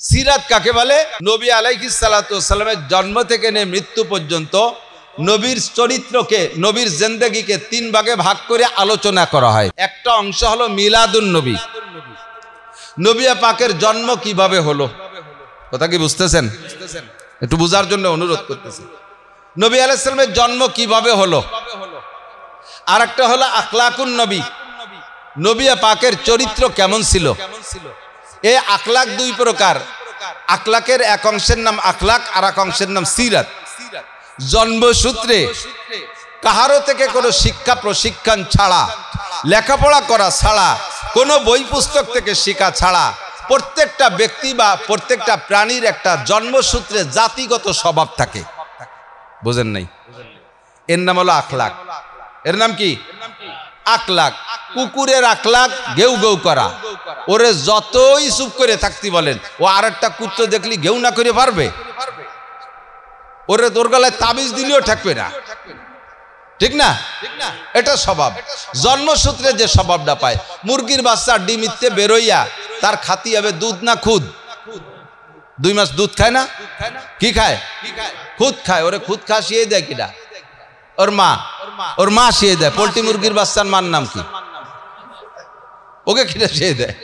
সিরাত কাকে বলে? নবী আলাইহিস সালাতু ওয়াস সালামের জন্ম থেকে নিয়ে মৃত্যু পর্যন্ত নবীর চরিত্রকে, নবীর জিন্দেগিকে তিন ভাগে ভাগ করে আলোচনা করা হয়। একটা অংশ হলো মিলাদুন নবী, নবী পাকের জন্ম কিভাবে হলো। কথা কি বুঝতেছেন? একটু বুঝার জন্য অনুরোধ করতেছি। নবী আলাইহিস সালামের জন্ম কিভাবে হলো। আর একটা হলো আখলাকুন নবী, নবী পাকের চরিত্র কেমন ছিল। এই আখলাক দুই প্রকার। আখলাকের এক অংশের নাম আখলাক, আর এক অংশের নাম সিরাত। জন্মসূত্রে কাহারো থেকে কোনো শিক্ষা প্রশিক্ষণ ছাড়া, লেখাপড়া করা ছাড়া, কোনো বই পুস্তক থেকে শিক্ষা ছাড়া প্রত্যেকটা ব্যক্তি বা প্রত্যেকটা প্রাণীর একটা জন্মসূত্রে জাতিগত স্বভাব থাকে। বুঝেন নাই? এর নাম হলো আখলাক। এর নাম কি? আখলাক। কুকুরের আখলাক গেউ গেউ করা। ওরে যতই চুপ করে থাকতে বলেন, ও আর একটা কুত্র দেখলি গেউ না করে পারবে? ওরে তোর গলায় তাবিজ দিলেও ঠেকবে না, ঠিক না? এটা স্বভাব। জন্মসূত্রে যে স্বভাবটা পায়। মুরগির বাচ্চা ডিম ইত্তে বেরোইয়া তার খাতি হবে দুধ না খুদ? 2 মাস দুধ খায় না? কি খায়? খুদ খায়। ওরে খুদ খা শিয়ে দেয় কিনা? ওর মা শিয়ে দেয়। পোল্ট্রি মুরগির বাচ্চার মার নাম কি? ওকে কিনা শিয়ে দেয়।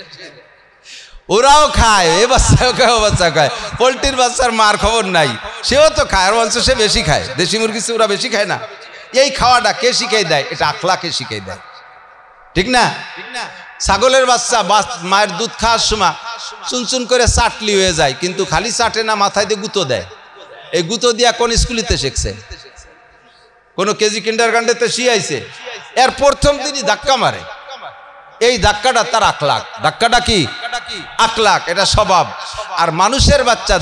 ওরাও খায়, এ বাচ্চাও খায়, ও বাচ্চা খায়। পোল্ট্রির বাচ্চার মার খবর নাই, সেও তো খায়, আর বলছে সে বেশি খায়। দেশি মুরগি ওরা বেশি খায় না। এই খাওয়াটা কে শিখাই দেয়? এটা আখলাকে শিখাই দেয়, ঠিক না? ছাগলের বাচ্চা মায়ের দুধ খাওয়ার সময় চুনচুন করে চাটলি হয়ে যায়, কিন্তু খালি চাটে না, মাথায় দিয়ে গুঁতো দেয়। এই গুঁতো দিয়া কোন স্কুলিতে শিখছে? কোন কেজি কিন্ডারগার্টেনতে শিখাইছে? এর প্রথম দিনই ধাক্কা মারে। এই ধাক্কাটা তার আখলাক। ধাক্কাটা কি? আখলাক, এটা স্বভাব। আর মানুষের বাচ্চা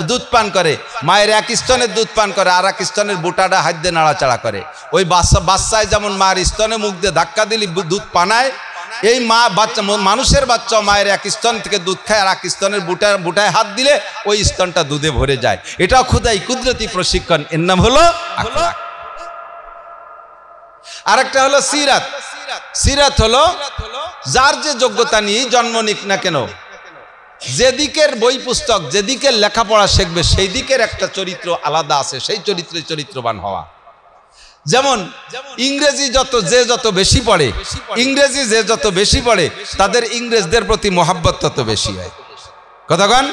দুধ পান করে, মায়ের এক স্তনের দুধ পান করে, আর এক স্তনের বুটাটা হাত দিয়ে নাড়াচাড়া করে। ওই বাচ্চায় যেমন মায়ের স্তনে মুখ দিয়ে ধাক্কা দিলে দুধ পানায়, এই মানুষের বাচ্চা মায়ের এক স্তন থেকে দুধ খায়, আর এক স্তনের বুটায় হাত দিলে ওই স্তনটা দুধে ভরে যায়। এটাও খোদাই কুদরতি প্রশিক্ষণ। এর নাম হলো আখলাক। আরেকটা হলো সিরাত। সিরাত হলো যার যে যোগ্যতা নিয়ে জন্ম নিক না কেন, যেদিকের বই পুস্তক, যেদিকের লেখাপড়া শিখবে, সেই দিকের একটা চরিত্র আলাদা আছে, সেই চরিত্রে চরিত্রবান হওয়া। যেমন ইংরেজি যত বেশি পড়ে, ইংরেজি যে যত বেশি পড়ে, তাদের ইংরেজদের প্রতি মহাব্বত তত বেশি হয়। কথা কন?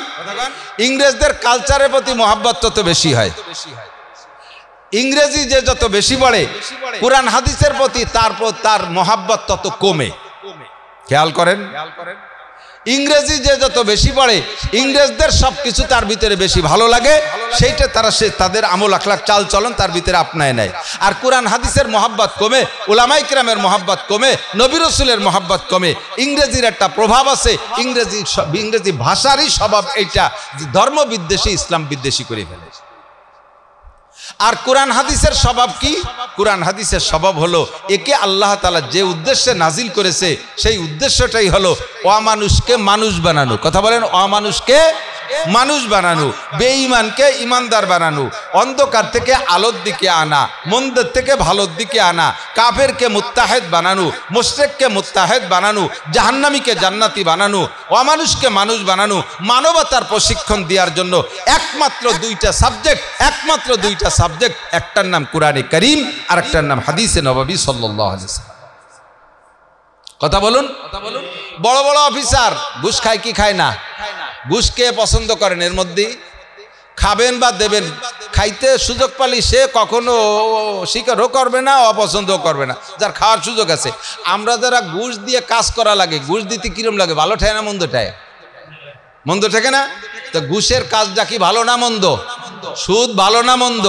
ইংরেজদের কালচারের প্রতি মহাব্বত তত বেশি হয়। ইংরেজি যে যত বেশি পড়ে, কুরআন হাদিসের প্রতি তার মহাব্বত তত কমে। খেয়াল করেন। ইংরেজি যে যত বেশি পড়ে, ইংরেজদের সবকিছু তার ভিতরে বেশি ভালো লাগে, সেইটা তাদের আমল আখলাক চাল চলন তার ভিতরে আপনায় নেয়। আর কুরআন হাদিসের মহাব্বত কমে, উলামায়ে কেরামের মহাব্বত কমে, নবী রাসূলের মহাব্বত কমে। ইংরেজির একটা প্রভাব আছে, ইংরেজি ভাষারই স্বভাব এইটা, ধর্ম বিদ্বেষী, ইসলাম বিদ্বেষী করে ফেলে। আর কোরআন হাদিসের স্বভাব কি? কোরআন হাদিসের স্বভাব হলো, একে আল্লাহ তাআলা যে উদ্দেশ্যে নাজিল করেছে, সেই উদ্দেশ্যটাই হলো অমানুষকে মানুষ বানানো। কথা বলেন, অমানুষকে মানুষ বানানো, বেঈমানকে ইমানদার বানানো, অন্ধকার থেকে আলোর দিকে আনা, মন্দের থেকে ভালোর দিকে আনা, কাফেরকে মুত্তাহিদ বানানো, মুশরিককে মুত্তাহিদ বানানো, জাহান্নামীকে জান্নাতি বানানো, অমানুষকে মানুষ বানানো, মানবতার প্রশিক্ষণ দেওয়ার জন্য একমাত্র দুইটা সাবজেক্ট, একটার নাম কুরআনে কারীম, আর একটার নাম হাদিসে নববী সাল্লাল্লাহু আলাইহি ওয়াসাল্লাম। কথা বলুন। বড় বড় অফিসার ঘুষ খায় কি খায় না? ঘুষ কে পছন্দ করেন? এর মধ্যে খাবেন বা দেবেন, খাইতে সুযোগ পালি সে কখনো স্বীকারও করবে না, অপছন্দও করবে না, যার খাওয়ার সুযোগ আছে। আমরা যারা ঘুষ দিয়ে কাজ করা লাগে, ঘুষ দিতে কিরম লাগে? ভালো ঠায় না মন্দ ঠায়? মন্দ ঠেকে না? তো ঘুষের কাজটা কি ভালো না মন্দ? সুদ ভালো না মন্দ?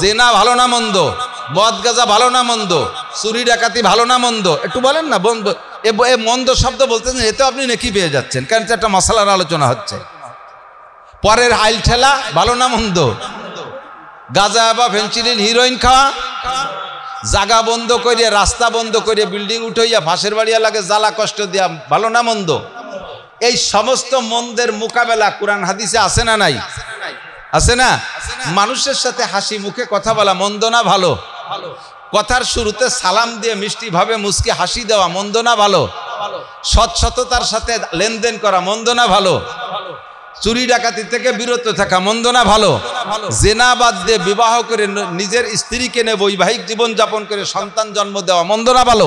জেনা ভালো না মন্দ? মদ গাঁজা ভালো না মন্দ? চুরি ডাকাতি ভালো না মন্দ? একটু বলেন না। বন্ধ এ মন্দ শব্দ বলতেছেন, এতে আপনি নেকি পেয়ে যাচ্ছেন, কারণ একটা মশলার আলোচনা হচ্ছে। পরের আইল ঠেলা ভালো না মন্দ? গাঁজা বা ফেন্সিডিল হিরোইন খাওয়া, জায়গা বন্ধ করিয়া, রাস্তা বন্ধ করিয়া, বিল্ডিং উঠাইয়া ফাঁসের বাড়িয়া লাগে জ্বালা কষ্ট দিয়া, ভালো না মন্দ? এই সমস্ত মন্দের মোকাবেলা কোরআন হাদিসে আছে না নাই? আছে না? মানুষের সাথে হাসি মুখে কথা বলা মন্দ না ভালো? কথার শুরুতে সালাম দিয়ে মিষ্টি ভাবে মুস্কি হাসি দেওয়া মন্দ না ভালো? সৎসততার সাথে লেনদেন করা মন্দ না ভালো? চুরি ডাকাতি থেকে বিরত থাকা মন্দ না ভালো? জেনা বাদ দিয়ে বিবাহ করে নিজের স্ত্রীকে নিয়ে বৈবাহিক জীবন যাপন করে সন্তান জন্ম দেওয়া মন্দ না ভালো?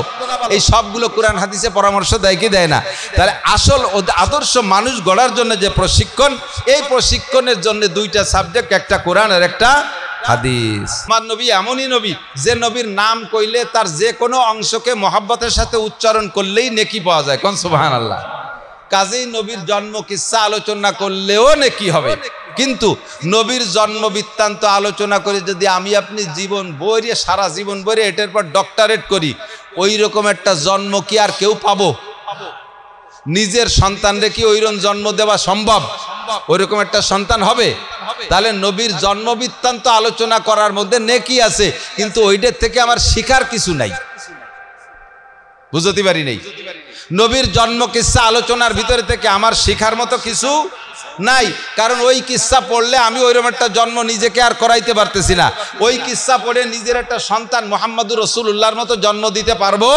এই সবগুলো কোরআন হাদিসে পরামর্শ দেয় কি দেয় না? তাহলে আসল আদর্শ মানুষ গড়ার জন্য যে প্রশিক্ষণ, এই প্রশিক্ষণের জন্য দুইটা সাবজেক্ট, একটা কোরআন আর একটা হাদিস। আমার নবী এমনই নবী যে নবীর নাম কইলে তার যে কোনো অংশকে মহাব্বতের সাথে উচ্চারণ করলেই নেকি পাওয়া যায়। কোন সুবহানাল্লাহ। কাজেই নবীর জন্ম কিসসা আলোচনা করলেও নেকি হবে, কিন্তু নবীর জন্ম বৃত্তান্ত আলোচনা করে যদি আমি আপনি জীবন বইরে সারা জীবন বইরে এটার পর ডক্টরেট করি, ওই রকম একটা জন্ম কি আর কেউ পাবো? নিজের সন্তানরে কি ওইরকম জন্ম দেওয়া সম্ভব? ওইরকম একটা সন্তান হবে? তাহলে নবীর জন্ম বৃত্তান্ত আলোচনা করার মধ্যে নেকি আছে, কিন্তু ওইটার থেকে আমার শিখার কিছু নাই। বুঝতে পারি নাই? নবীর জন্ম কিসসা আলোচনার ভিতরে থেকে আমার শিখার মতো কিছু নাই, কারণ ওই কিসসা পড়লে আমি ওইরকম একটা জন্ম নিজেকে আর করাইতে পারতেছি না। ওই কিসসা পড়ে নিজের একটা সন্তান মুহাম্মদুর রাসূলুল্লাহর মতো জন্ম দিতে পারবো?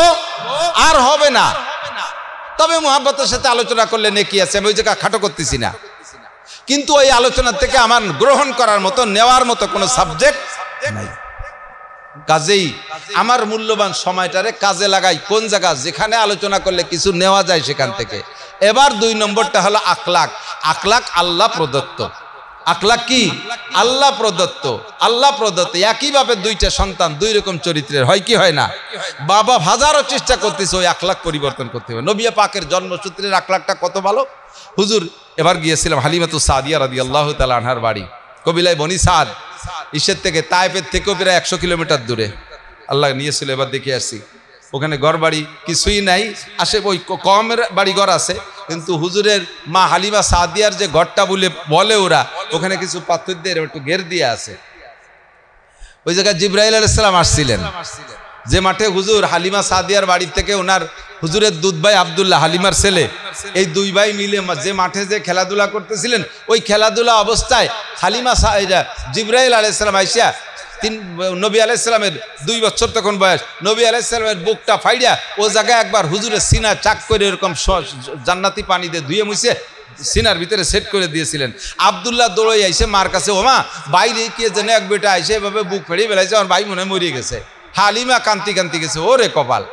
আর হবে না। তবে মুহাব্বতের সাথে আলোচনা করলে নেকি আছে, আমি ওই জায়গা খাটো করতেছি না, কিন্তু ওই আলোচনা থেকে আমার গ্রহণ করার মতো নেওয়ার মতো কোনো সাবজেক্ট নাই। কাজেই আমার মূল্যবান সময়টারে কাজে লাগাই কোন জায়গা যেখানে আলোচনা করলে কিছু নেওয়া যায় সেখান থেকে। এবার 2 নম্বরটা হলো আখলাক। আখলাক আল্লাহ প্রদত্ত। আখলাক কি? আল্লাহ প্রদত্ত। আল্লাহ প্রদত্ত। একইভাবে দুইটা সন্তান দুই রকম চরিত্রের হয় কি হয় না? বাবা হাজারো চেষ্টা করতেছে ওই আখলাক পরিবর্তন করতে হবে। নবী পাকের জন্মসূত্রের আখলাকটা কত ভালো। হুজুর এবার গিয়েছিলাম হালিমাতু সাদিয়া রাদিয়াল্লাহু তাআলা আনহার বাড়ি, কবিলায় বনি সাদ, ইসের থেকে তায়েফের থেকেও প্রায় 100 কিলোমিটার দূরে। আল্লাহ নিয়েছিল, এবার দেখে আসছি। ওখানে ঘর বাড়ি কিছুই নাই, আসে ওই কমের বাড়ি ঘর আছে, কিন্তু হুজুরের মা হালিমা সাদিয়ার যে ঘরটা বলে ওরা, ওখানে কিছু পাথর দিয়ে একটু ঘের দিয়ে আছে। ওই জায়গায় জিবরাইল আলাইহিস সালাম আসছিলেন, যে মাঠে হুজুর হালিমা সাদিয়ার বাড়ি থেকে ওনার হুজুরের দুধ ভাই আব্দুল্লাহ, হালিমার ছেলে, এই দুই ভাই মিলে যে মাঠে যে খেলাধুলা করতেছিলেন, ওই খেলাধুলা অবস্থায় হালিমা জিবরাইল আলাইহিস সালাম আইসা নবী আলাইহিস সালামের 2 বছর তখন বয়স, নবী আলাইহিস সালামের বুকটা ফাইড়া ও জায়গায় একবার হুজুরের সিনা চাক করে এরকম জান্নাতি পানি দিয়ে ধুয়ে মুছে সিনার ভিতরে সেট করে দিয়েছিলেন। আব্দুল্লাহ দৌড়ে আইসে মার কাছে, ওমা বাইরে কে যেন এক বেটা আইসে এভাবে বুক ফেড়িয়ে বেলাইছে, আমার ভাই মনে মরিয়ে গেছে। হালিমা কান্তি কান্তি গেছে। ওরে কপাল!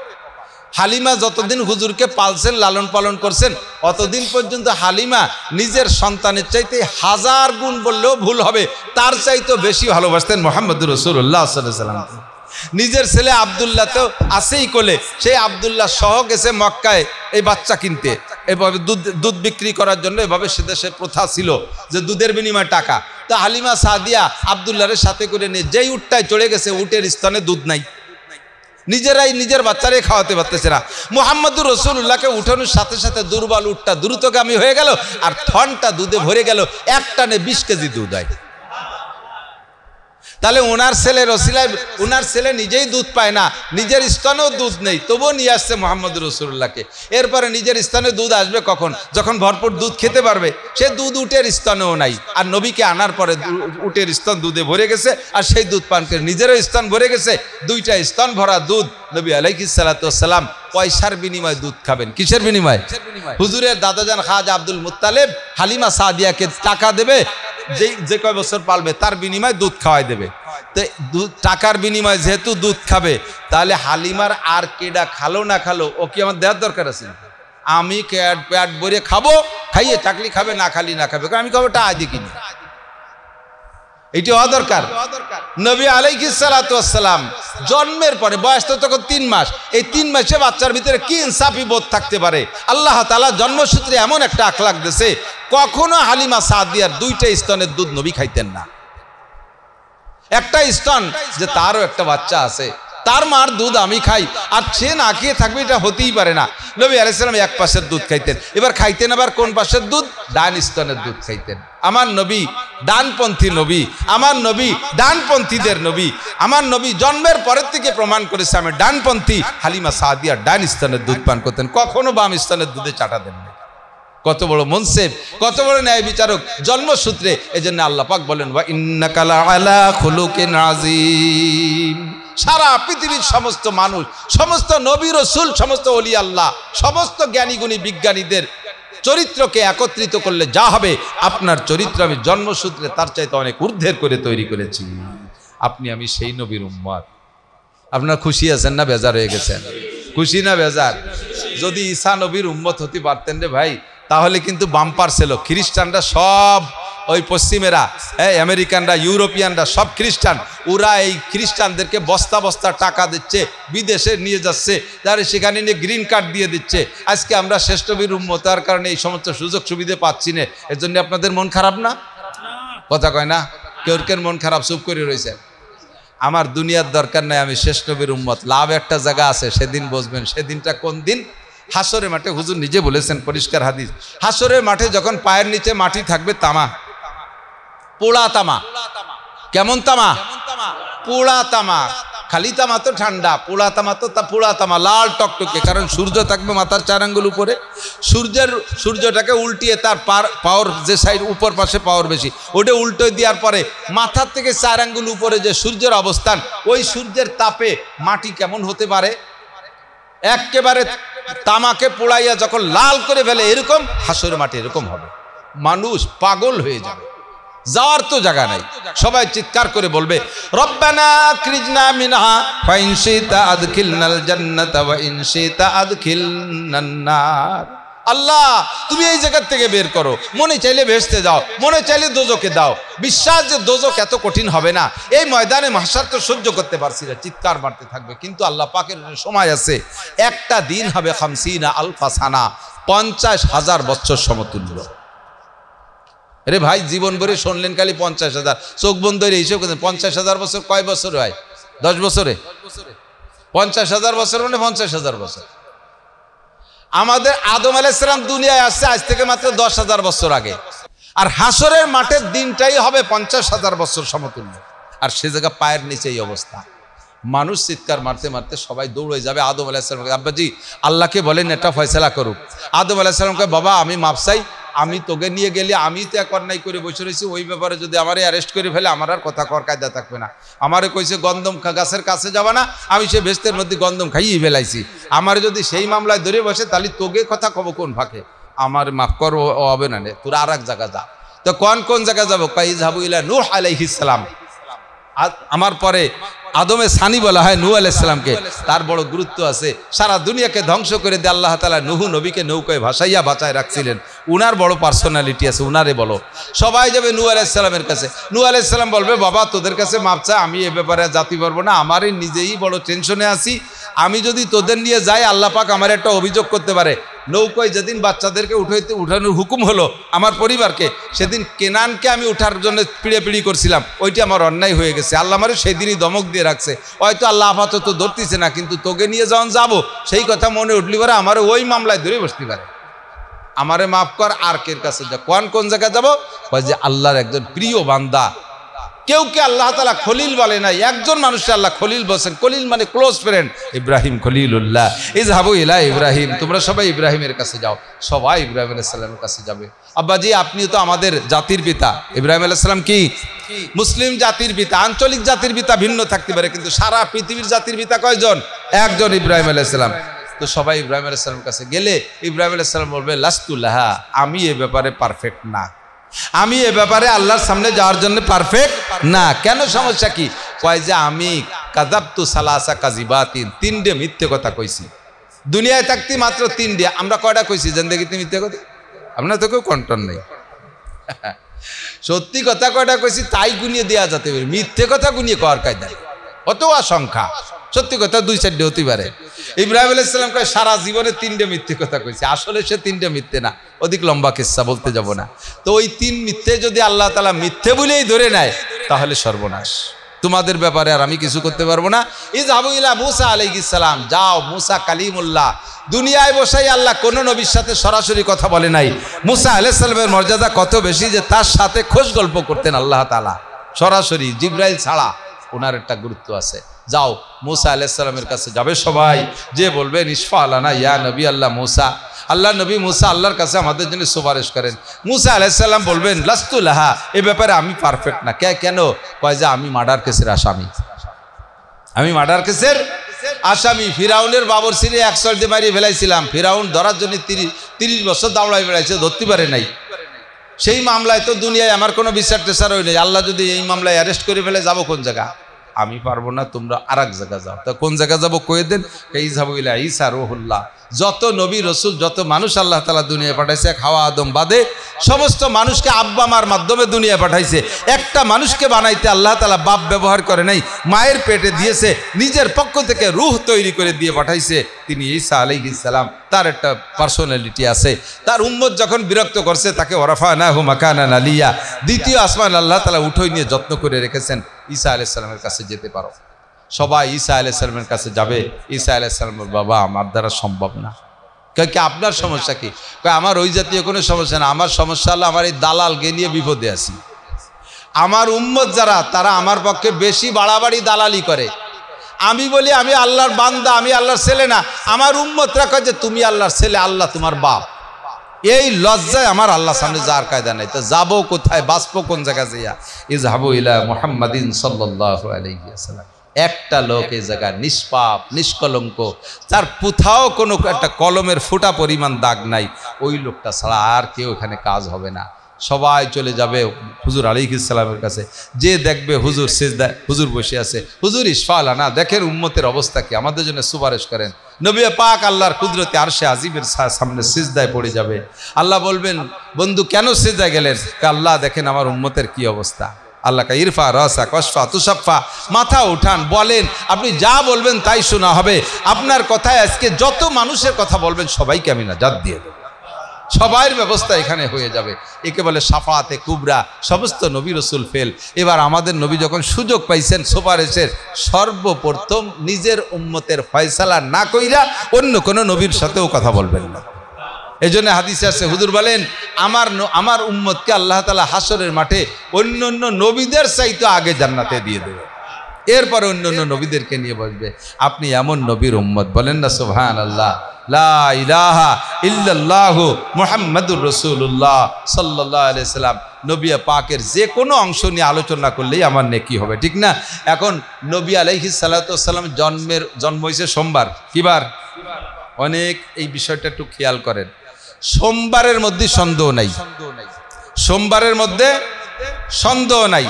হালিমা যতদিন হুজুরকে পালছেন, লালন পালন করছেন, অতদিন পর্যন্ত হালিমা নিজের সন্তানের চাইতে 1000 গুণ বললেও ভুল হবে, তার চাইতে বেশি ভালোবাসতেন মুহাম্মদুর রাসূলুল্লাহ সাল্লাল্লাহু আলাইহি ওয়াসাল্লাম। নিজের ছেলে আব্দুল্লাহ তো আছেই কোলে, সেই আব্দুল্লাহ সহ গেছে মক্কায় এই বাচ্চা কিনতে, এভাবে দুধ বিক্রি করার জন্য। এভাবে সে দেশের প্রথা ছিল যে দুধের বিনিময়ে টাকা। তা হালিমা সাদিয়া আব্দুল্লাহের সাথে করে নিয়ে যেই উটটায় চড়ে গেছে, উটের স্তনে দুধ নাই, নিজেরাই নিজের বাচ্চারাই খাওয়াতে পারতেছে না। মুহাম্মদুর রাসূলুল্লাহকে উঠানোর সাথে সাথে দুর্বল উটটা দ্রুতগামী হয়ে গেল, আর থনটা দুধে ভরে গেল, এক টানে 20 কেজি দুধ হয়। তাহলে ওনার ছেলে রসিলায়, ওনার ছেলে নিজেই দুধ পায় না, নিজের স্তনেও দুধ নেই, তবুও নিয়ে আসছে মুহাম্মদুর রাসূলুল্লাহকে। এরপরে নিজের স্তনে দুধ আসবে কখন? যখন ভরপুর দুধ খেতে পারবে। সে দুধ উটের স্তনেও নাই, আর নবীকে আনার পরে উটের স্তন দুধে ভরে গেছে, আর সেই দুধ পান করে নিজেরও স্তন ভরে গেছে। 2টা স্তন ভরা দুধ নবী আলাইহিস সালাতু ওয়াস সালাম পয়সার বিনিময়ে দুধ খাবেন। কিসের বিনিময়ে? হুজুরের দাদাজান খাজা আব্দুল মুত্তালিব হালিমা সাদিয়াকে টাকা দেবে, যে কয় বছর পালবে তার বিনিময়ে দুধ খাওয়াই দেবে। তো টাকার বিনিময়ে যেহেতু দুধ খাবে, তাহলে হালিমার আর কেডা খালো না খালো, ও কি আমার দেওয়ার দরকার আছে? আমি পেট ভরে খাবো, খাইয়ে থাকলে খাবে, না খালি না খাবে, আমি খাবো টা আদি কিনি, এইটা হওয়া দরকার। নবী আলাইহিস সালাতু ওয়াস সালাম জন্মের পরে, বয়স তো তখন 3 মাস, এই 3 মাসে বাচ্চার ভিতরে কি ইনসাফি বোধ থাকতে পারে? আল্লাহ তাআলা জন্মসূত্রে এমন একটা আখলাক দিয়েছে, কখনো হালিমা সাদিয়ার 2টা স্তনের দুধ নবী খাইতেন না। একটা স্তন যে তারও একটা বাচ্চা আছে, তার মার দুধ আমি খাই, আর সে না খেয়ে থাকবে, এটা হতেই পারে না। নবী আলাইহিস সালাম এক পাশের দুধ খাইতেন, এবার খাইতেন আবার কোন পাশের দুধ? ডান স্তনের দুধ খাইতেন। আমার নবী ডানপন্থী নবী, আমার নবী ডানপন্থীদের নবী, আমার নবী জন্মের পরের থেকে প্রমাণ করেছে আমি ডানপন্থী। হালিমা সাদিয়া ডান স্তনের দুধ পান করতেন, কখনো বাম স্তনের দুধে চাটা দেন না। কত বড় মনসেব, কত বড় ন্যায় বিচারক জন্মসূত্রে। এজন্য আল্লাহ পাক বলেন, ওয়া ইন্নাকা লাআলা খুলুকিন আযীম। সারা পৃথিবীর সমস্ত মানুষ, সমস্ত নবী রাসূল, সমস্ত ওলি আল্লাহ, সমস্ত জ্ঞানী গুণী বিজ্ঞানীদের চরিত্রকে একত্রিত করলে যা হবে, আপনার চরিত্র আমি জন্মসূত্রে তার চাইতে অনেক ঊর্ধ্বের করে তৈরি করেছি। আপনি আমি সেই নবীর উম্মত। আপনারা খুশি আছেন না বেজার হয়ে গেছেন? খুশি না বেজার? যদি ঈসা নবীর উম্মত হতে পারতেন রে ভাই, তাহলে কিন্তু বাম্পার ছিল। খ্রিস্টানরা সব ওই পশ্চিমেরা, আমেরিকানরা, ইউরোপিয়ানরা সব খ্রিস্টান, ওরা এই খ্রিস্টানদেরকে বস্তা বস্তা টাকা দিচ্ছে, বিদেশে নিয়ে যাচ্ছে, তারা সেখানে নিয়ে গ্রিন কার্ড দিয়ে দিচ্ছে। আজকে আমরা শ্রেষ্ঠ নবীর উম্মত হওয়ার কারণে এই সমস্ত সুযোগ সুবিধা পাচ্ছি না। এর জন্য আপনাদের মন খারাপ না? কথা কয় না? কেউ মন খারাপ, চুপ করে রয়েছে। আমার দুনিয়ার দরকার নাই, আমি শ্রেষ্ঠ নবীর উম্মত। লাভ একটা জায়গা আছে, সেদিন বসবেন। সেদিনটা কোন দিন? হাসরের মাঠে। হুজুর নিজে বলেছেন, পরিষ্কার হাদিস। হাসরের মাঠে যখন পায়ের নিচে মাটি থাকবে তামা, পোড়া তামা। কেমন তামা? পোড়া তামা। খালি তামা তো ঠান্ডা, পোড়া তামা তো পোড়া তামা, লাল টকটকে। কারণ সূর্য থাকবে মাথার 4 আঙ্গুল উপরে। সূর্যটাকে উল্টিয়ে তার পাওয়ার যে সাইড উপর পাশে পাওয়ার বেশি, ওটা উল্টো দেওয়ার পরে মাথার থেকে 4 আঙ্গুল উপরে যে সূর্যের অবস্থান, ওই সূর্যের তাপে মাটি কেমন হতে পারে? একেবারে তামাকে পোড়াইয়া যখন লাল করে ফেলে, এরকম হাসরের মাঠে এরকম হবে। মানুষ পাগল হয়ে যাবে, যাওয়ার তো জায়গা নাই। সবাই চিৎকার করে বলবে, রব্বানা আখরিজনা মিনহা ফাইন শিতা আদখিলনাল জান্নাতা ওয়া ইন শিতা আদখিলনান নার। আল্লাহ, তুমি এই জায়গা থেকে বের করো। মনে চাইলে বেহেশতে দাও, মনে চাইলে দোজখে দাও। বিশ্বাস যে দোজখ এত কঠিন হবে না। এই ময়দানে মাহশার তো সহ্য করতে পারছি না, চিৎকার মারতে থাকবে। কিন্তু আল্লাহ পাকের সময় আছে। একটা দিন হবে 50 আলফা সানা, 50,000 বছর সমতুল্য। আরে ভাই, জীবন ভরে শুনলেন খালি 50,000, চোখ বন্ধ হয়ে হিসেব করেন। 50,000 বছর কয় বছর হয়? 10 বছরে? 50,000 বছর মানে 50,000 বছর। আমাদের আদম আলাইহিস সালাম দুনিয়ায় আসছে আজ থেকে মাত্র 10,000 বছর আগে। আর হাসরের মাঠের দিনটাই হবে 50,000 বছর সমতুল্য। আর সে জায়গা পায়ের নিচে এই অবস্থা। মানুষ চিৎকার মারতে মারতে সবাই দৌড়ে যাবে আদম আলাইহিস সালামকে। আব্বাজি, আল্লাহকে বলেন এটা ফয়সালা করুক। আদম আলাইহিস সালামকে, বাবা আমি মাপ চাই, আমি তোকে নিয়ে গেলে আমি তো এক অন্যায় করে বসে রয়েছি, ওই ব্যাপারে যদি আমারে অ্যারেস্ট করে ফেলে আমার আর কথা কর কায়দা থাকবে না। আমারে কইছে গন্ধম গাছের কাছে যাবা না, আমি সে বেস্তের মধ্যে গন্ধম খাইয়ে ফেলাইছি। আমার যদি সেই মামলায় ধরে বসে, তাহলে তোকে কথা কব কোন ফাঁকে? আমার মাফ কর, ও হবে না রে, তোরা আর এক জায়গা যা। তো কোন জায়গা যাবো? কাইযহাবু ইলা নূহ আলাইহিস সালাম। আমার পরে আদমে সানি বলা হয় নূহ আলাইহিস সালামকে। তার বড় গুরুত্ব আছে। সারা দুনিয়াকে ধ্বংস করে দিয়ে আল্লাহ তাআলা নূহ নবীকে নৌকায় ভাসাইয়া বাঁচায় রাখছিলেন। উনার বড় পার্সোনালিটি আছে, উনারে বলো। সবাই যাবে নূহ আলাইহিস সালামের কাছে। নূহ আলাইহিস সালাম বলবে, বাবা তোদের কাছে মাপ চাই, আমি এ ব্যাপারে জাতি পারবো না, আমারই নিজেই বড় টেনশনে আছি। আমি যদি তোদের নিয়ে যাই, আল্লাহ পাক আমার একটা অভিযোগ করতে পারে। নৌকায় যেদিন বাচ্চাদেরকে উঠানোর হুকুম হলো আমার পরিবারকে, সেদিন কেনানকে আমি উঠার জন্য পিড়ে করছিলাম, ওইটি আমার অন্যায় হয়ে গেছে। আল্লাহ আমারে সেদিনই দমক দিয়ে রাখছে। হয়তো আল্লাহ আপাতত ধরতেছে না, কিন্তু তোকে নিয়ে যখন যাবো সেই কথা মনে উঠলি পারে আমার ওই মামলায় ধরে বসতে পারে। আমারে মাফ কর, আর কের কাছে যা। কোন জায়গায় যাবো? যে আল্লাহর একজন প্রিয় বান্দা। কেউ কে আল্লাহ তাআলা খলিল বলে নাই, একজন মানুষকে আল্লাহ খলিল বলছেন। খলিল মানে ক্লোজ ফ্রেন্ড। ইব্রাহিম খলিলুল্লাহ, ইযহাবু ইলা ইব্রাহিম, তোমরা সবাই ইব্রাহিমের কাছে যাও। সবাই ইব্রাহিম আলাইহিস সালামের কাছে যাবে। আব্বাজি, আপনি তো আমাদের জাতির পিতা। ইব্রাহিম আলাইহিস সালাম কি মুসলিম জাতির পিতা। আঞ্চলিক জাতির পিতা ভিন্ন থাকতে পারে, কিন্তু সারা পৃথিবীর জাতির পিতা কয়জন? একজন, ইব্রাহিম আলাইহিস সালাম। তো সবাই ইব্রাহিম আলাইহিস সালামের কাছে গেলে ইব্রাহিম আলাইহিস সালাম বলবে, লাস্তু লাহা, আমি এ ব্যাপারে পারফেক্ট না, আমি এ ব্যাপারে আল্লাহর সামনে যাওয়ার জন্য পারফেক্ট না। কেন, সমস্যা কি? কয় যে আমি কাযাবতু সালাসা কাযিবাতিন, 3টে মিথ্যে কথা কইছি দুনিয়ায় থাকতে, মাত্র 3টে। আমরা কয়টা কইছি জিন্দেগিতে মিথ্যে কথা? আপনার তো কেউ কন্ট্রোল নেই। সত্যি কথা কয়টা কইছি তাই গুনিয়ে দেওয়া যেতে পারে, মিথ্যে কথা গুনিয়ে করার কায়দা অত আশঙ্কা। সত্যি কথা 2-4টে হতে পারে। ইব্রাহিম আলাইহিস সালাম কয় সারা জীবনে 3টে মিথ্যে কথা কইছে। আসলে সে 3টে মিথ্যে না, অধিক লম্বা কিস্সা বলতে যাব না। তো ওই 3 মিথ্যে যদি আল্লাহ তাআলা মিথ্যে বলেই ধরে নেয়, তাহলে সর্বনাশ। তোমাদের ব্যাপারে আর আমি কিছু করতে পারবো না। ইযহাবু ইলা মূসা আলাইহিস সালাম, যাও। মূসা কালিমুল্লাহ, দুনিয়ায় বসাই আল্লাহ কোন নবীর সাথে সরাসরি কথা বলে নাই। মূসা আলাইহিস সালামের মর্যাদা কত বেশি যে তার সাথে খোশ গল্প করতেন আল্লাহ তাআলা সরাসরি, জিবরাইল ছাড়া। ওনার একটা গুরুত্ব আছে। যাও, মূসা আলাইহিস সালামের কাছে যাবে সবাই। যে বলবেন ইশফা লানা ইয়া নবী আল্লাহ মূসা, আল্লাহ নবী মূসা আল্লাহর কাছে আমাদের জন্য সুপারিশ করেন। মূসা আলাইহিস সালাম বলবেন, লাস্তু লাহা, এ ব্যাপারে আমি পারফেক্ট না। কেন? কয় যে আমি মার্ডার কেসের আসামি, আমি মার্ডার কেসের আসামি ফিরাউনের বাবরসিরে 100 দিয়ে মারিয়ে ফেলাইছিলাম। ফিরাউন ধরার জন্য 30 বছর দাঁড়াই বেড়াইছে, ধরতে পারে নাই। সেই মামলায় তো দুনিয়ায় আমার কোনো বিচার টেচার হই নাই। আল্লাহ যদি এই মামলায় অ্যারেস্ট করে ফেলে, যাবো কোন জায়গা? আমি পারবো না, তোমরা আর এক জায়গা যাও। তা কোন জায়গা যাবো কয়ে দেন। এই যাবো ইলা ঈসা রুহুল্লাহ। যত নবী রসুল, যত মানুষ আল্লাহ তাআলা দুনিয়ায় পাঠাইছে, হাওয়া আদম বাদে সমস্ত মানুষকে আব্বা মার মাধ্যমে দুনিয়ায় পাঠাইছে। একটা মানুষকে বানাইতে আল্লাহ তাআলা বাপ ব্যবহার করে নাই, মায়ের পেটে দিয়েছে, নিজের পক্ষ থেকে রূহ তৈরি করে দিয়ে পাঠাইছে। তিনি ঈসা আলাইহিস সালাম, তার একটা পার্সোনালিটি আছে। তার উম্মত যখন বিরক্ত করছে, তাকে ওয়ারাফানাহু মাকানান আলিয়া, দ্বিতীয় আসমান আল্লাহ তাআলা উঠাই নিয়ে যত্ন করে রেখেছেন। ঈসা আলাইহিস সালামের কাছে যেতে পারো। সবাই ঈসা আলাইহিস সালামের কাছে যাবে। ঈসা আলাইহিস সালামের বাবা, আমার দ্বারা সম্ভব না। কয় কি আপনার সমস্যা কি? কয় আমার ওই জাতীয় কোনো সমস্যা না, আমার সমস্যা হলো আমার এই দালালকে নিয়ে বিপদে আছি। আমার উম্মত যারা, তারা আমার পক্ষে বেশি বাড়াবাড়ি দালালি করে। আমি বলি আমি আল্লাহর বান্দা, আমি আল্লাহর ছেলে না। আমার উম্মতরা কয় যে তুমি আল্লাহর ছেলে, আল্লাহ তোমার বাপ। এই লজ্জায় আমার আল্লাহ সামনে যাওয়ার কায়দা নাই। তো যাবো কোথায়, বাঁচবো কোন জায়গা যাইয়া? ইযহাবু ইলা মুহাম্মাদিন সাল্লাল্লাহু আলাইহি ওয়াসাল্লাম। একটা লোক এই জায়গা নিষ্পাপ, নিষ্কলঙ্ক, তার কোথাও কোনো একটা কলমের ফুটা পরিমাণ দাগ নাই। ওই লোকটা ছাড়া আর কেউ এখানে কাজ হবে না। সবাই চলে যাবে হুজুর আলাইহিস সালামের কাছে। যে দেখবে হুজুর সিজদায়, হুজুর বসে আছে, হুজুর ইশফাআ না, দেখেন উম্মতের অবস্থা কি, আমাদের জন্য সুপারিশ করেন। নবী পাক আল্লাহর কুদরতে আরশে আজিমের সামনে সিজদায় পড়ে যাবে। আল্লাহ বলবেন, বন্ধু কেন সিজদায় গেলেন? আল্লাহ দেখেন আমার উম্মতের কি অবস্থা। আল্লাহ কা ইরফা রাসা কশফা তুসাফা, মাথা উঠান, বলেন। আপনি যা বলবেন তাই শোনা হবে। আপনার কথায় আজকে যত মানুষের কথা বলবেন সবাইকে আমি নাজাত দিয়ে দেব। সবার ব্যবস্থা এখানে হয়ে যাবে। একে বলে সাফাতে কুবরা। সমস্ত নবী রসুল ফেল। এবার আমাদের নবী যখন সুযোগ পাইছেন সুপারিশের, সর্বপ্রথম নিজের উম্মতের ফয়সালা না কইরা অন্য কোনো নবীর সাথেও কথা বলবেন না। এই জন্য হাদিসে আছে, হুজুর বলেন আমার উম্মতকে আল্লাহ তাআলা হাসরের মাঠে অন্য অন্য নবীদের চাইতে আগে জান্নাতে দিয়ে দেবে, এরপরে অন্য অন্য নবীদেরকে নিয়ে বসবে। আপনি এমন নবীর উম্মত, বলেন না সুবহানাল্লাহ। লা ইলাহা ইল্লাল্লাহু মুহাম্মাদুর রাসূলুল্লাহ সাল্লাল্লাহু আলাইহি সাল্লাম। নবী পাকের যে কোনো অংশ নিয়ে আলোচনা করলেই আমার নেকি হবে, ঠিক না? এখন নবী আলাইহিস সালাতু ওয়াস সালাম জন্ম হয়েছে সোমবার। কি বার? অনেক এই বিষয়টা একটু খেয়াল করেন। সোমবারের মধ্যে সন্দেহ নাই, সোমবারের মধ্যে সন্দেহ নাই।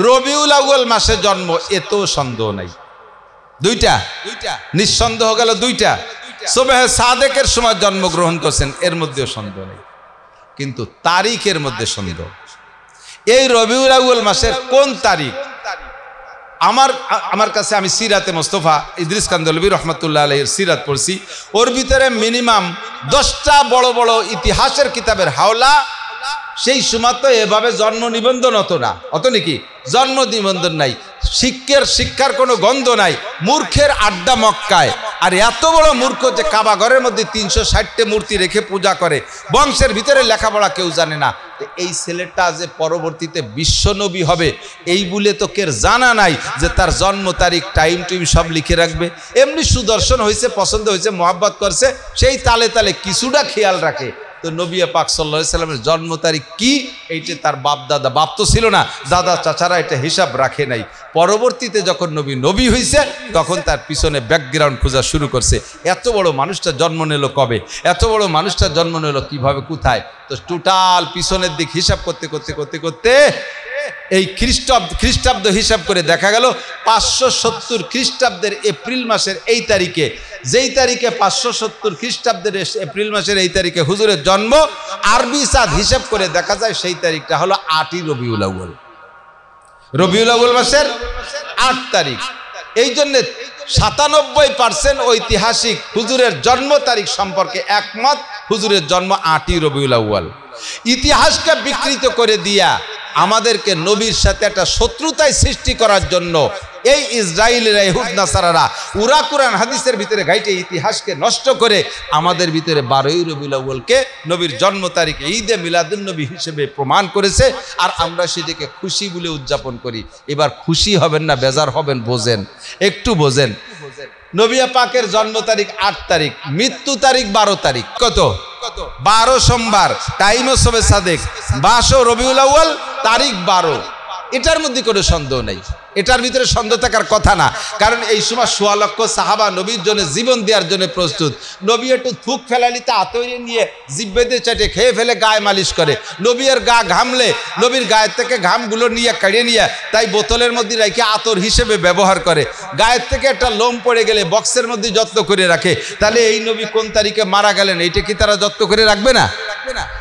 রবিউল আউয়াল মাসে জন্ম, এতেও সন্দেহ নাই। দুইটা নিঃসন্দেহ গেল, দুইটা। সুবহে সাদেকের সময় জন্মগ্রহণ করছেন, এর মধ্যেও সন্দেহ নেই। কিন্তু তারিখের মধ্যে সন্দেহ। এই রবিউল আউয়াল মাসের কোন তারিখ? আমার কাছে, আমি সিরাতে মুস্তাফা ইদ্রিস কান্দলবী রহমাতুল্লাহ আলাইহির সিরাত পড়ছি। ওর ভিতরে মিনিমাম 10টা বড় বড় ইতিহাসের কিতাবের হাওলা। সেই সময় তো এভাবে জন্ম নিবন্ধন হতো না, অত নাকি জন্ম নিবন্ধন নাই, শিক্ষার কোনো গন্ধ নাই। মূর্খের আড্ডা মক্কায়। আর এত বড় মূর্খ যে কাবা ঘরের মধ্যে 360টা মূর্তি রেখে পূজা করে, বংশের ভিতরে লেখাপড়া কেউ জানে না। এই ছেলেটা যে পরবর্তীতে বিশ্বনবী হবে, এই বলে তো কের জানা নাই যে তার জন্ম তারিখ, টাইম সব লিখে রাখবে। এমনি সুদর্শন হয়েছে, পছন্দ হয়েছে, মোহাব্বত করছে, সেই তালে তালে কিছুটা খেয়াল রাখে। তো নবী পাক সাল্লাল্লাহু আলাইহি সাল্লামের জন্ম তারিখ কি, এইটা তার বাপ দাদা, বাপ তো ছিল না, দাদা চাচারা এটা হিসাব রাখে নাই। পরবর্তীতে যখন নবী হয়েছে, তখন তার পিছনে ব্যাকগ্রাউন্ড খোঁজা শুরু করছে। এত বড় মানুষটা জন্ম নিল কবে, এত বড় মানুষটা জন্ম নিল কিভাবে, কোথায়? তো টোটাল পিছনের দিক হিসাব করতে করতে করতে করতে এই খ্রিস্টাব্দ হিসাব করে দেখা গেল 570 খ্রিস্টাব্দের এপ্রিল মাসের এই তারিখে, যেই তারিখে 570 খ্রিস্টাব্দের এপ্রিল মাসের এই তারিখে হুজুরের জন্ম, আরবি চাঁদ হিসাব করে দেখা যায় সেই তারিখটা হলো 8ই রবিউল আউয়াল। রবিউল আউয়াল মাসের 8 তারিখ। এই জন্য 97% ঐতিহাসিক হুজুরের জন্ম তারিখ সম্পর্কে একমত, হুজুরের জন্ম 8ই রবিউল আউয়াল। ইতিহাসকে বিকৃত করে দিয়া আমাদেরকে নবীর সাথে একটা শত্রুতায় সৃষ্টি করার জন্য এই ইসরায়েলের ইহুদ নাসারারা উরা কুরআন হাদিসের ভিতরে ঘাইটে ইতিহাসকে নষ্ট করে আমাদের ভিতরে 12ই রবিউল আউয়ালকে নবীর জন্ম তারিখ ঈদে মিলাদুন নবী হিসেবে প্রমাণ করেছে। আর আমরা সেটাকে খুশি বলে উদযাপন করি। এবার খুশি হবেন না বেজার হবেন, বোঝেন, একটু বোঝেন। নবী পাকের জন্ম তারিখ 8 তারিখ, মৃত্যু তারিখ 12 তারিখ। কত? 12 সোমবার, টাইমও সবে সাদেক, 22 রবিউল আউয়াল, তারিখ 12। এটার মধ্যে কোনো সন্দেহ নেই, এটার ভিতরে সন্দেহ থাকার কথা না। কারণ এই সময় ১৬ লক্ষ সাহাবা নবীর জন্য জীবন দেওয়ার জন্য প্রস্তুত। নবী একটু থুক ফেলালিতে আতরে নিয়ে জিব্বেতে চেটে খেয়ে ফেলে গায়ে মালিশ করে। নবীর গা ঘামলে নবীর গায়ের থেকে ঘামগুলো নিয়ে কাড়িয়ে নিয়ে তাই বোতলের মধ্যে রেখে আতর হিসেবে ব্যবহার করে। গায়ের থেকে একটা লোম পড়ে গেলে বক্সের মধ্যে যত্ন করে রাখে। তাহলে এই নবী কোন তারিখে মারা গেলেন এইটা কি তারা যত্ন করে রাখবে না?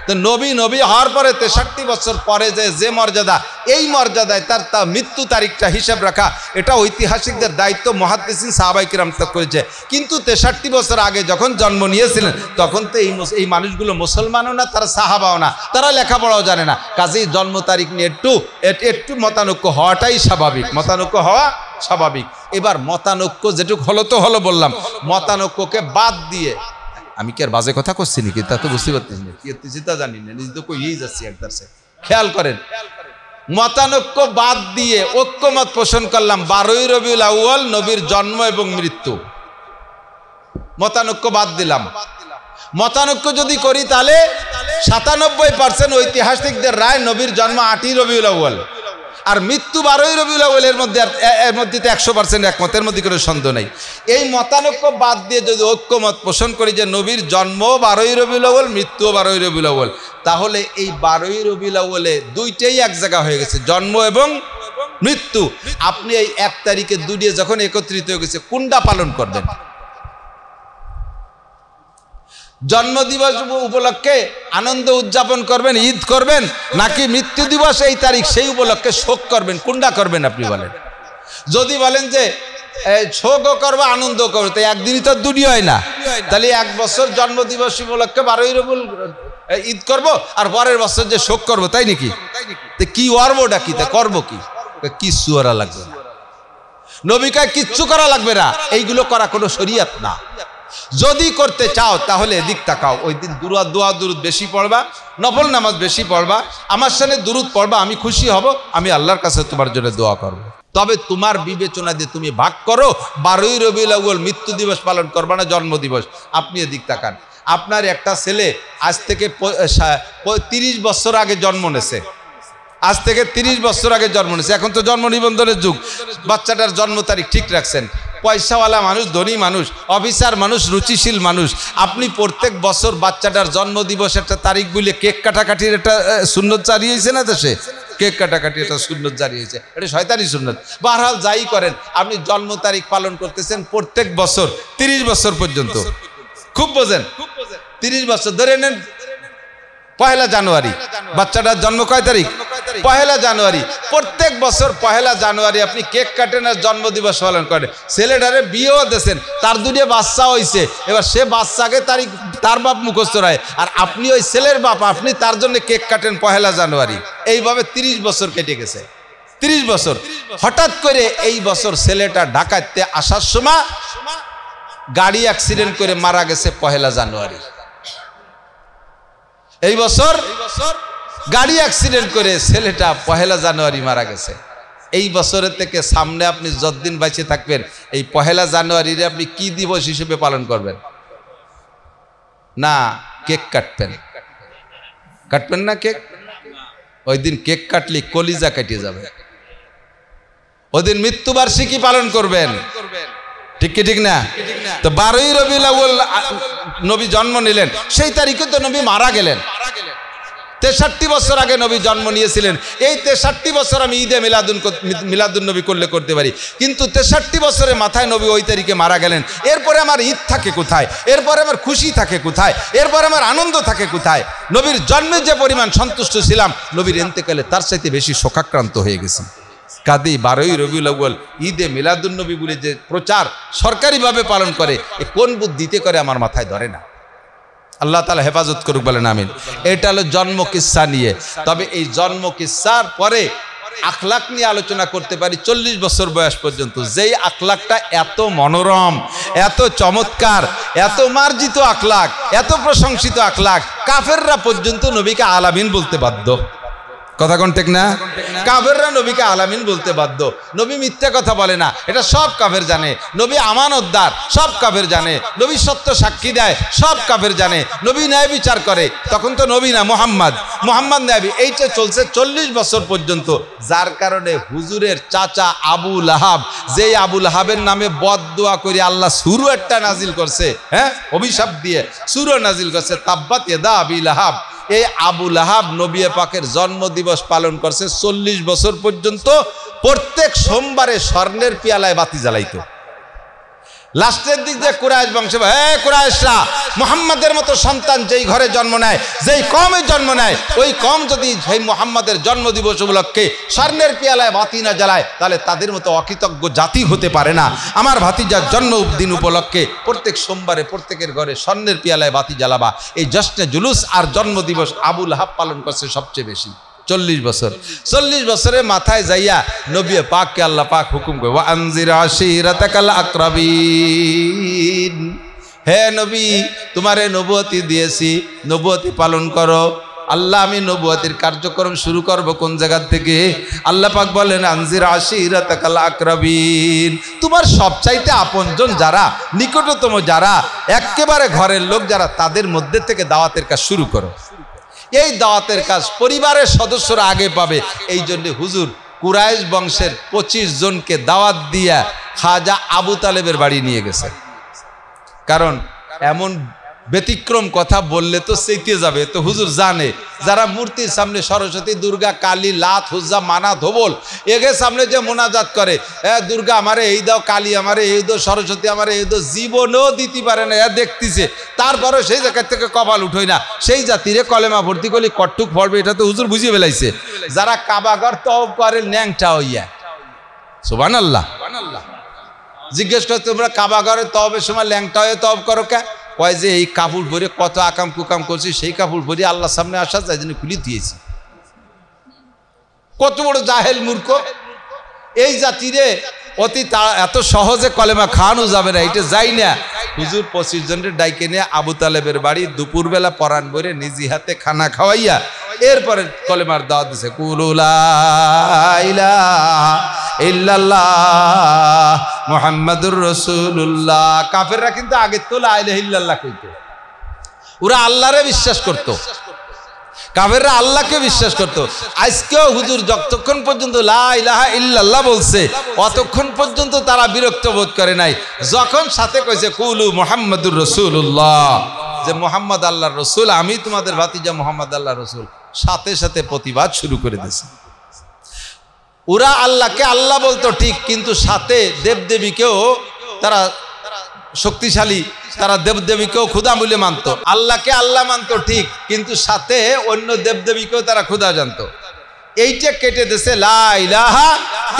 তো নবী হওয়ার পরে ৬৩ বছর পরে যে মর্যাদা, এই মর্যাদায় তার মৃত্যু তারিখটা হিসাব রাখা, এটা ঐতিহাসিকদের দায়িত্ব, মুহাদ্দিসিন সাহাবায়ে কিরাম করেছে। কিন্তু ৬৩ বছর আগে যখন জন্ম নিয়েছিলেন তখন তো এই মানুষগুলো মুসলমানও না, তারা সাহাবাও না, তারা লেখাপড়াও জানে না। কাজেই জন্ম তারিখ নিয়ে একটু মতানৈক্য হওয়াটাই স্বাভাবিক, মতানৈক্য হওয়া স্বাভাবিক। এবার মতানৈক্য যেটুকু হলো তো হলো বললাম, মতানৈক্যকে বাদ দিয়ে আমি কি আর বাজে কথা করছি নাকি তা তো বুঝতে পারতেছি না, কি করতেছি তা জানি না, নিজে তো কইয়েই যাচ্ছি একবার। খেয়াল করেন, মতানৈক্য বাদ দিয়ে ঐক্যমত পোষণ করলাম ১২ই রবিউল আউয়াল নবীর জন্ম এবং মৃত্যু। মতানৈক্য বাদ দিলাম। মতানৈক্য যদি করি তাহলে ৯৭% ঐতিহাসিকদের রায় নবীর জন্ম ৮ই রবিউল আউয়াল আর মৃত্যু ১২ই রবিউল আউয়াল। এর মধ্যে তো ১০০% একমতের মধ্যে কোনো সন্দেহ নেই। এই মতানৈক্য বাদ দিয়ে যদি ঐক্যমত পোষণ করি যে নবীর জন্ম ১২ই রবিউল আউয়াল, মৃত্যুও ১২ই রবিউল আউয়াল, তাহলে এই ১২ই রবিউল আউয়ালে দুইটাই এক জায়গা হয়ে গেছে, জন্ম এবং মৃত্যু। আপনি এই ১ তারিখে দুটিয়ে যখন একত্রিত হয়ে গেছে, কোনটা পালন করবেন? জন্মদিবস উপলক্ষে আনন্দ উদযাপন করবেন, ঈদ করবেন, নাকি মৃত্যু দিবস এই তারিখ সেই উপলক্ষে শোক করবেন? কোনটা করবেন আপনি বলেন? যদি বলেন যে শোকও করবো আনন্দও করবো, তো একদিনই তো দুটি হয় না। তাহলে ১ বছর জন্মদিবস উপলক্ষে ১২ই রবিউল ঈদ করব আর পরের বছর যে শোক করবো, তাই নাকি? কি ওয়ারবোটা কি, তা করবো কি? কিচ্ছু করা লাগবে না, নবীকে কিচ্ছু করা লাগবে না। এইগুলো করা কোনো শরীয়ত না। যদি করতে চাও তাহলে এদিক তাকাও, ওই দিন দোয়া দুরুদ বেশি পড়বা, নফল নামাজ বেশি পড়বা, আমার সামনে দুরুদ পড়বা, আমি খুশি হব, আমি আল্লাহর কাছে তোমার জন্য দোয়া করব। তবে তোমার বিবেচনা দিয়ে তুমি ভাগ করো ১২ই রবিউল আউয়াল মৃত্যু দিবস পালন করবা না জন্ম দিবস। আপনি এদিক তাকান, আপনার একটা ছেলে আজ থেকে ৩০ বছর আগে জন্ম নেছে, আজ থেকে ৩০ বছর আগে জন্ম নিয়েছে। এখন তো জন্ম নিবন্ধনের যুগ, বাচ্চাটার জন্ম তারিখ ঠিক রাখছেন। পয়সাওয়ালা মানুষ, ধনী মানুষ, অফিসার মানুষ, রুচিশীল মানুষ, আপনি প্রত্যেক বছর বাচ্চাটার জন্মদিবস একটা তারিখ বলে কেক কাটাকাটির একটা সুন্নত জারি হয়েছে না দেশে? কেক কাটাকাটি একটা সুন্নত জারি হয়েছে, এটা শয়তানি সুন্নত। বহরহাল যাই করেন, আপনি জন্ম তারিখ পালন করতেছেন প্রত্যেক বছর ৩০ বছর পর্যন্ত। খুব বোঝেন, ৩০ বছর ধরে নেন। ১ জানুয়ারি বাচ্চাটার জন্ম কয় তারিখ? ১ জানুয়ারি। প্রত্যেক বছর ১ জানুয়ারি আপনি কেক কাটেন আর জন্মদিবস পালন করেন। ছেলেটারে বিয়েও দিয়েছেন, তার 2টা বাচ্চা হয়েছে, এবার সে বাচ্চাকে তারিখ তার বাপ মুখস্থ রায়, আর আপনি ওই ছেলের বাপ, আপনি তার জন্য কেক কাটেন ১ জানুয়ারি। এইভাবে ৩০ বছর কেটে গেছে, ৩০ বছর। হঠাৎ করে এই বছর ছেলেটা ঢাকাতে আসার সময় গাড়ি অ্যাক্সিডেন্ট করে মারা গেছে ১ জানুয়ারি। এই বছর গাড়ি অ্যাক্সিডেন্ট করে ছেলেটা ১ জানুয়ারি মারা গেছে। এই বছরের থেকে সামনে আপনি যতদিন বেঁচে থাকবেন, এই ১ জানুয়ারির আপনি কি দিবস হিসেবে পালন করবেন? না, কেক কাটবেন না কেক। ওই দিন কেক কাটলে কলিজা কেটে যাবে। ওই দিন মৃত্যুবার্ষিকী পালন করবেন, ঠিক কি ঠিক না? তো ১২ই রবিউল আউয়াল নবী জন্ম নিলেন, সেই তারিখে তো নবী মারা গেলেন। ৬৩ বছর আগে নবী জন্ম নিয়েছিলেন। এই ৬৩ বছর আমি ঈদে মিলাদুন নবী করলে করতে পারি, কিন্তু ৬৩ বছরের মাথায় নবী ওই তারিখে মারা গেলেন। এরপরে আমার ঈদ থাকে কোথায়? এরপরে আমার খুশি থাকে কোথায়? এরপরে আমার আনন্দ থাকে কোথায়? নবীর জন্মে যে পরিমাণ সন্তুষ্ট ছিলাম, নবীর ইন্তেকালে তার চাইতে বেশি শোকাক্রান্ত হয়ে গেছি। কাদি ১২ই রবিউল আউয়াল ঈদে মিলাদুন নবী বলে যে প্রচার সরকারিভাবে পালন করে, এ কোন বুদ্ধিতে করে আমার মাথায় ধরে না। আল্লাহ তাআলা হেফাজত করুক, বলেন আমিন। এটা হলো জন্ম কিসসা নিয়ে। তবে এই জন্ম কিসসার পরে আখলাক নিয়ে আলোচনা করতে পারি ৪০ বছর বয়স পর্যন্ত। যেই আখলাকটা এত মনোরম, এত চমৎকার, এত মার্জিত আখলাক, এত প্রশংসিত আখলাক, কাফেররা পর্যন্ত নবীকে আলামিন বলতে বাধ্য। কথা কোন ঠিক না? কাফেররা নবীকে আলামিন বলতে বাধ্য। নবী মিথ্যা কথা বলে না, এটা সব কাফের জানে। নবী আমানতদার, সব কাফের জানে। নবী সত্য সাক্ষী দেয়, সব কাফের জানে। নবী ন্যায় বিচার করে, তখন তো নবী না, মোহাম্মদ নবী। এইটা চলছে 40 বছর পর্যন্ত, যার কারণে হুজুরের চাচা আবু লাহাব, যেই আবু লাহাবের নামে বদদুয়া করে আল্লাহ সূরা একটা নাজিল করছে, হ্যাঁ, অভিশাপ দিয়ে সূরা নাজিল করছে, তাব্বাত ইয়াদা আবি লাহাব। এই আবু লাহাব নবী পাকের জন্মদিবস পালন করছে 40 বছর পর্যন্ত। প্রত্যেক সোমবারে স্বর্ণের পিয়ালায় বাতি জ্বালাইতো। লাস্টের দিক দিয়ে কুরাইশ বংশ, কুরাইশরা, মুহাম্মাদের মতো সন্তান যেই ঘরে জন্ম নেয়, যেই কমে জন্ম নেয়, ওই কম যদি সেই মুহাম্মাদের জন্মদিবস উপলক্ষে স্বর্ণের পিয়ালায় বাতি না জ্বালায়, তাহলে তাদের মতো অকৃতজ্ঞ জাতি হতে পারে না। আমার ভাতিজার জন্মদিন উপলক্ষে প্রত্যেক সোমবারে প্রত্যেকের ঘরে স্বর্ণের পিয়ালায় বাতি জ্বালাবা। এই জশ্নে জুলুস আর জন্মদিবস আবু লাহাব পালন করছে সবচেয়ে বেশি, 40 বছর। 40 বছরের মাথায় যাইয়া নবী পাককে আল্লাহ পাক হুকুম করে, ওয়া আনজির আশিরাতাকাল আকরাবিন, হে নবী, তোমারে নবুয়তি দিয়েছি, নবুয়তি পালন করো। আল্লাহ, আমি নবুয়তির কার্যক্রম শুরু করব কোন জায়গা থেকে? আল্লাহ পাক বলেন, আনজির আশিরাতাকাল আকরাবিন, তোমার সবচাইতে আপনজন যারা, নিকটতম যারা, একেবারে ঘরের লোক যারা, তাদের মধ্যে থেকে দাওয়াতের কাজ শুরু করো। এই দাওয়াতের কাজ পরিবারের সদস্যরা আগে পাবে। এই জন্য হুজুর কুরাইশ বংশের 25 জনকে দাওয়াত দিয়া খাজা আবু তালেবের বাড়ি নিয়ে গেছে। কারণ এমন ব্যতিক্রম কথা বললে তো সেইতে যাবে। তো হুজুর জানে, যারা মূর্তির সামনে সরস্বতী, দুর্গা, কালী, লাত, হুজ্জা, মানাত, হোবল, এদের সামনে যে মোনাজাত করে, দুর্গা আমারে এই দাও, কালী আমারে এই দাও, সরস্বতী আমারে এই দাও, জীবনও দিতে পারে না, দেখতেছে। তারপরেও সেই জায়গা থেকে কপাল উঠোয় না। সেই জাতিরে কলেমা ভর্তি করলে কট্টুক পড়বে, এটা তো হুজুর বুঝিয়ে ফেলাইছে। যারা কাবাগর তওব করে ন্যাংটা হইয়া, সুবহানাল্লাহ। জিজ্ঞেস করে, তোমরা কাবাগরের তওবের সময় ল্যাংটা হয়ে তওব করো কে? কয় যে এই কাপড় পরে কত আকাম কুকাম করছি, সেই কাপড় পরে আল্লাহর সামনে আসা যায় জন্য খুলে দিয়েছি। কত বড় জাহেল মূর্খ এই জাতিরে! এত সহজে কলেমা খাওয়ানো যাবে না, এটা যাই না। হুজুর 25 জনের ডাইকে নিয়ে আবু তালেবের বাড়ি দুপুরবেলা পরাণ বইরে নিজি হাতে খানা খাওয়াইয়া এরপরে কলেমার দাওয়াত দিছে, কুলু লা ইলাহা ইল্লাল্লাহ মুহাম্মাদুর রাসূলুল্লাহ। কাফেররা কিন্তু আগে তো লা ইলাহা ইল্লাল্লাহ কইতো, ওরা আল্লাহরে বিশ্বাস করত। কাফেররা আল্লাহকে বিশ্বাস করত। আজকেও হুজুর যতক্ষণ পর্যন্ত লা ইলাহা ইল্লাল্লাহ বলছে, অতক্ষণ পর্যন্ত তারা বিরক্ত বোধ করে নাই। যখন সাথে কইছে কুলু মুহাম্মাদুর রাসূলুল্লাহ, যে মুহাম্মদ আল্লাহর রাসূল, আমি তোমাদের ভাতিজা মুহাম্মদ আল্লাহর রাসূল, সাথে সাথে প্রতিবাদ শুরু করে দিয়েছে। ওরা আল্লাহকে আল্লাহ বলতো ঠিক, কিন্তু সাথে দেবদেবীকেও তারা শক্তিশালী, তারা দেবদেবীকেও খুদা বলে মানতো। আল্লাহকে আল্লাহ মানতো ঠিক, কিন্তু সাথে অন্য দেবদেবীকেও তারা খুদা জানতো। এইটা কেটে দেশে লা ইলাহা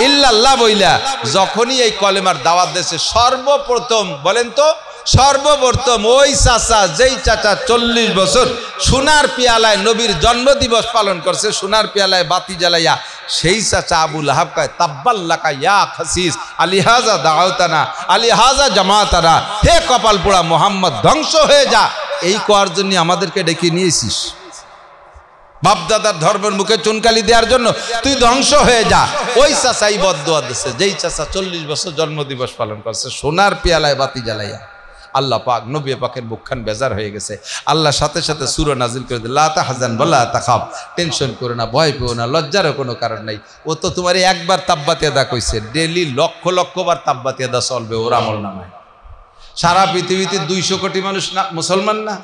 ইল্লাল্লাহ বইলা যখনই এই কলেমার দাওয়াত দেশে, সর্বপ্রথম বলেন তো, সর্বপ্রথম ওই চাচা, যেই চাচা 40 বছর সোনার পিয়ালায় নবীর জন্মদিবস পালন করছে, সোনার পিয়ালায় বাতি জ্বালাইয়া, সেই চাচা আবু লাহাব কয়, তাব্বাল্লাকা ইয়া খাসিস আলিহাজা দাওতানা আলিহাজা জামাতানা, হে কপাল পোড়া মোহাম্মদ, ধ্বংস হয়ে যা। এই কোয়ার জন্য আমাদেরকে ডেকে নিয়েছিস? বাপদাদার ধর্মের মুখে চুনকালি দেওয়ার জন্য তুই ধ্বংস হয়ে যা। ওই চাচাই বদদুয়া দিচ্ছে, যেই চাচা 40 বছর জন্মদিবস পালন করছে সোনার পিয়ালায় বাতি জ্বালাইয়া। আল্লাহ পাক, নবী পাকের মুখখান বেজার হয়ে গেছে। আল্লাহ সাথে সাথে সূরা নাজিল করে দিল, লা তাহজান ওয়ালা তাখাফ, টেনশন করো না, ভয় পেও না, লজ্জারও কোনো কারণ নাই। ও তো তোমার একবার তাব্বাত ইয়াদা কইছে, ডেইলি লক্ষ লক্ষ বার তাব্বাত ইয়াদা চলবে ওর আমল নামায়। সারা পৃথিবীতে 200 কোটি মানুষ না মুসলমান না?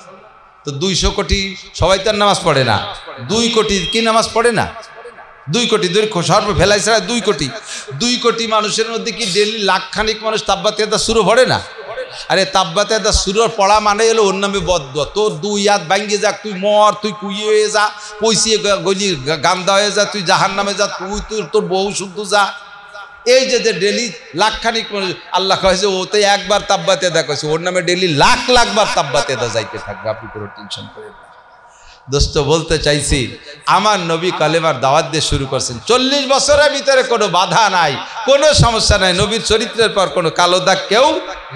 তো 200 কোটি সবাই তার নামাজ পড়ে না। 2 কোটি কি নামাজ পড়ে না? 2 কোটি, সর্ব ফেলাই ছাড়া 2 কোটি মানুষের মধ্যে কি ডেইলি লাখখানিক মানুষ তাব্বাত ইয়াদা শুরু পড়ে না? আরে তাব্বাত ইয়াদা সুরর পড়া মানে হলো ওর নামে বদদুয়া। তোর 2 হাত ভাঙ্গে যাক, তুই মর, তুই কুইয়ে হয়ে যা, পয়সিয়ে গলি গান্দা হয়ে যা, তুই জাহান্নামে যা, তোর বউ শুদ্ধ যা। এই যে ডেলি লাখখানিক মানুষ, আল্লাহ কয়েছে ওতে একবার তাব্বাত ইয়াদা কয়েছে, ওর নামে ডেলি লাখ লাখ বার তাব্বাত ইয়াদা যাইতে থাকবে। আপনি কোনো টেনশন করেন না। দোস্ত, বলতে চাইছি, আমার নবী কালেমার দাওয়াত দিয়ে শুরু করছেন। 40 বছরের ভিতরে কোনো বাধা নাই, কোনো সমস্যা নাই। নবীর চরিত্রের পর কোনো কালো দাগ কেউ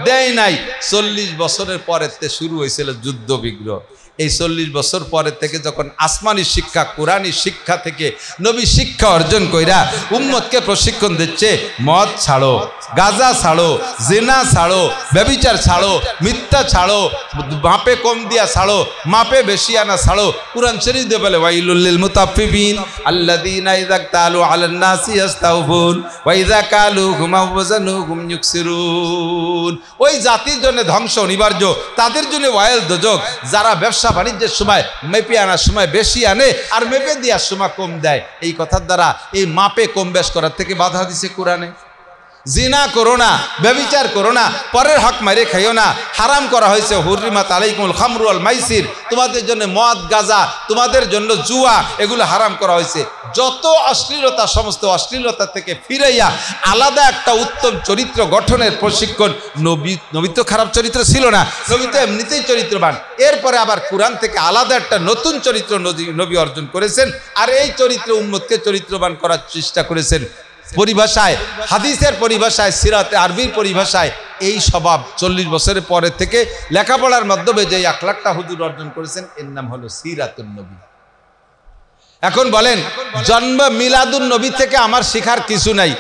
দেয় নাই। 40 বছরের পরেতে শুরু হয়েছিল যুদ্ধ বিগ্রহ। এই 40 বছর পরে থেকে যখন আসমানি শিক্ষা কোরআনী শিক্ষা থেকে নবী শিক্ষা অর্জন কইরা উম্মতকে প্রশিক্ষণ দিচ্ছে, মদ ছাড়ো, গাঁজা ছাড়ো, জিনা ছাড়ো, ব্যভিচার ছাড়ো, মিথ্যা ছাড়ো, মাপে কম দিয়া ছাড়ো, মাপে বেশি আনা ছাড়ো। কুরআন শরীফ দিয়ে বলে ওয়াইলুল লিল মুতাফফিফিন আল্লাযীনা ইযা তালু আলান নাসি ইস্তাউফুন ওয়া ইযা কালুহুম আও ওয়াজানুহুম ইউকসিরুন। ওই জাতির জন্য ধ্বংস অনিবার্য, তাদের জন্য ওয়াইল দোজক যারা ব্যবসা বাণিজ্যের সময় মেপে আনার সময় বেশি আনে আর মেপে দেওয়ার সময় কম দেয়। এই কথার দ্বারা এই মাপে কম বেশ করার থেকে বাধা দিছে কোরআনে। জিনা করো না, ব্যভিচার করো না, পরের হক মারে খাইও না, হারাম করা হয়েছে হুররিমাত আলাইকুমুল খামরু ওয়াল মাইসির, তোমাদের জন্য মদ গাঁজা, তোমাদের জন্য জুয়া, এগুলো হারাম করা হয়েছে। যত অশ্লীলতা, সমস্ত অশ্লীলতা থেকে ফিরাইয়া আলাদা একটা উত্তম চরিত্র গঠনের প্রশিক্ষণ। নবী তো খারাপ চরিত্র ছিল না, নবী তো এমনিতেই চরিত্রবান। এরপরে আবার কোরআন থেকে আলাদা একটা নতুন চরিত্র নবী অর্জন করেছেন, আর এই চরিত্র উম্মতকে চরিত্রবান করার চেষ্টা করেছেন। পরিভাষায়, হাদিসের পরিভাষায়, সিরাতে আরবির পরিভাষায় এই স্বভাব 40 বছরের পরে থেকে লেখাপড়ার মাধ্যমে যে আখলাকটা হুজুর অর্জন করেছেন, এর নাম হলো সিরাতুন নবী। এখন বলেন, জন্ম মিলাদুন নবী থেকে আমার শিখার কিছু নাই,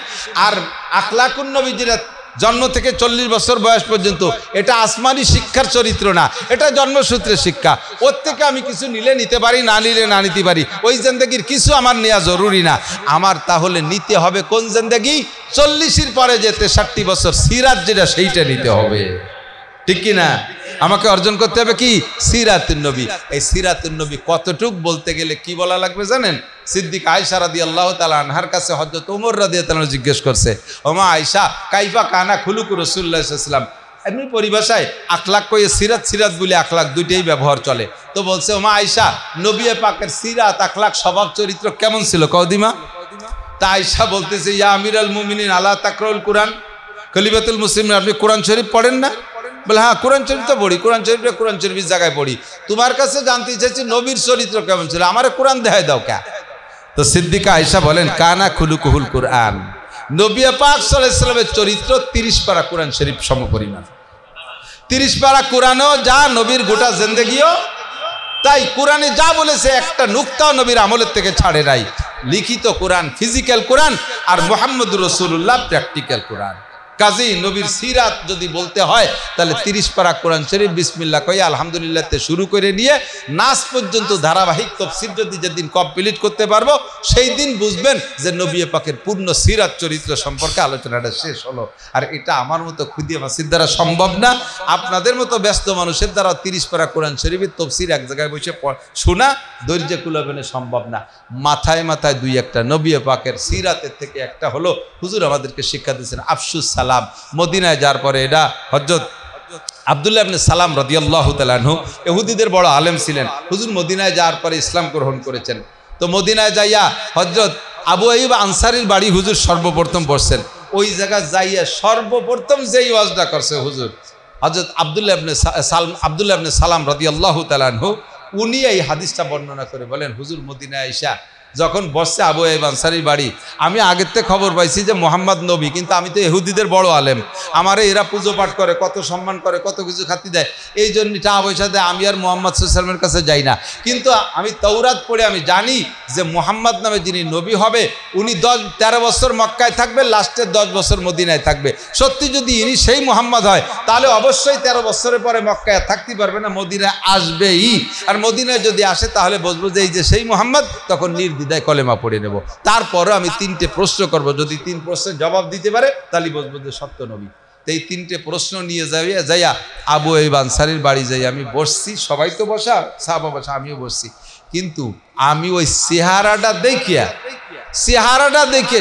আর আখলাকুন নবী যেটা জন্ম থেকে 40 বছর বয়স পর্যন্ত, এটা আসমানি শিক্ষার চরিত্র না, এটা জন্মসূত্রের শিক্ষা। ওর থেকে আমি কিছু নিলে নিতে পারি, না নিলে না নিতে পারি। ওই জিন্দেগির কিছু আমার নেওয়া জরুরি না। আমার তাহলে নিতে হবে কোন জিন্দেগি? 40-এর পরে যে 63 বছর সিরাত যেটা, সেইটা নিতে হবে, ঠিক কি না? আমাকে অর্জন করতে হবে কি? সিরাতুন নবী। এই সিরাতুন নবী কতটুক বলতে গেলে কি বলা লাগবে জানেন? সিদ্দিকা আয়েশা রাদিয়াল্লাহু তাআলা আনহার কাছে হযরত ওমর রাদিয়াল্লাহু তাআলা জিজ্ঞেস করছে, ওমা আয়েশা কাইফা কানা খুলুকু রাসূলুল্লাহ সাল্লাল্লাহু আলাইহি ওয়াসাল্লাম। এমনি পরিভাষায় আখলাক কয়ে সিরাত, সিরাত বলে আখলাক দুইটাই ব্যবহার চলে। তো বলছে, ওমা আয়েশা নবী পাকের সিরাত, আখলাক, স্বভাব চরিত্র কেমন ছিল কওদিমা? তা আয়েশা বলতেছে, ইয়া আমিরাল মুমিনিন আলা তাকরাউল কুরআন, খলিফাতুল মুসলিমিন, আপনি কোরআন শরীফ পড়েন না? বলে, হ্যাঁ কোরআন শরীফ তো পড়ি, কোরআন শরীফের জায়গায় পড়ি। তোমার কাছে জানতে চাইছি নবীর চরিত্র কেমন ছিল, আমার কোরআন দেখায় দাও কে? তো সিদ্দিকা আয়েশা বলেন, কানা খুলুকুহুল কুরআন, নবী পাক সাল্লাল্লাহু আলাইহি ওয়াসাল্লামের চরিত্র 30 পারা কোরআন শরীফ সমপরিমাণ। 30 পারা কোরআনও যা, নবীর গোটা জিন্দেগিও তাই। কোরআনে যা বলেছে একটা নুক্তাও নবীর আমলের থেকে ছাড়ে নাই। লিখিত কোরআন, ফিজিক্যাল কোরআন, আর মুহাম্মদুর রাসূলুল্লাহ প্র্যাকটিক্যাল কোরআন। কাজী নবীর সিরাত যদি বলতে হয় তাহলে 30 পারা কোরআন শরীফ বিসমিল্লাহ কই আলহামদুলিল্লাহ তে শুরু করে নিয়ে নাস পর্যন্ত ধারাবাহিক তাফসীর যদি যেদিন কমপ্লিট করতে পারবো, সেই দিন বুঝবেন যে নবী পাকের পূর্ণ সিরাত চরিত্র সম্পর্কে আলোচনাটা শেষ হলো। আর এটা আমার মতো খুদিয়া মাসির দ্বারা সম্ভব না, আপনাদের মতো ব্যস্ত মানুষের দ্বারা 30 পারা কোরআন শরীফের তাফসীর এক জায়গায় বসে শোনা ধৈর্য কুলাবেনে সম্ভব না। মাথায় মাথায় দুই একটা নবী পাকের সিরাতের থেকে একটা হলো হুজুর আমাদেরকে শিক্ষা দিয়েছেন আফসুস সালাম। মদিনায় যাওয়ার পরে, এটা হযরত আব্দুল্লাহ ইবনে সালাম রাদিয়াল্লাহু তাআলা আনহু ইহুদিদের বড় আলেম ছিলেন। হুজুর মদিনায় যাওয়ার পরে ইসলাম গ্রহণ করেছেন। তো মদিনায় যাইয়া হযরত আবু আইয়ুব আনসারীর বাড়ি হুজুর সর্বপ্রথম বসছেন। ওই জায়গা যাইয়া সর্বপ্রথম যেই ওয়াজটা করছে হুজুর, হযরত আব্দুল্লাহ ইবনে সালাম রাদিয়াল্লাহু তাআলা আনহু, উনি এই হাদিসটা বর্ণনা করে বলেন, হুজুর মদিনায় আইসা যখন বসছে আবু আইয়ুব আনসারীর বাড়ি, আমি আগের থেকে খবর পাইছি যে মোহাম্মদ নবী, কিন্তু আমি তো ইহুদিদের বড় আলেম, আমারে এরা পুজো পাঠ করে, কত সম্মান করে, কত কিছু খাতি দেয়, এই জন্য টাকা পয়সা দেয়, আমি আর মোহাম্মদ সাল্লাল্লাহু আলাইহি ওয়াসাল্লামের কাছে যাই না। কিন্তু আমি তাওরাত পড়ে আমি জানি যে মোহাম্মদ নামে যিনি নবী হবে, উনি 13 বছর মক্কায় থাকবে, লাস্টের 10 বছর মদিনায় থাকবে। সত্যি যদি ইনি সেই মোহাম্মদ হয়, তাহলে অবশ্যই 13 বছরের পরে মক্কায় থাকতে পারবে না, মদিনায় আসবেই। আর মদিনায় যদি আসে তাহলে বুঝবো যে এই যে সেই মোহাম্মদ, তখন নির্দ্বিধায় কলেমা পড়ে নেব। তারপরে আমি 3টে প্রশ্ন করব, যদি 3 প্রশ্নের জবাব দিতে পারে তাহলে বুঝবো যে সত্য নবী। এই 3টে প্রশ্ন নিয়ে যাইয়া আবু আইয়ুব আনসারীর বাড়ি যাই আমি বসছি, সবাই তো বসা, সাহাবা বসা, আমিও বসছি। কিন্তু আমি ওই চেহারাটা দেখে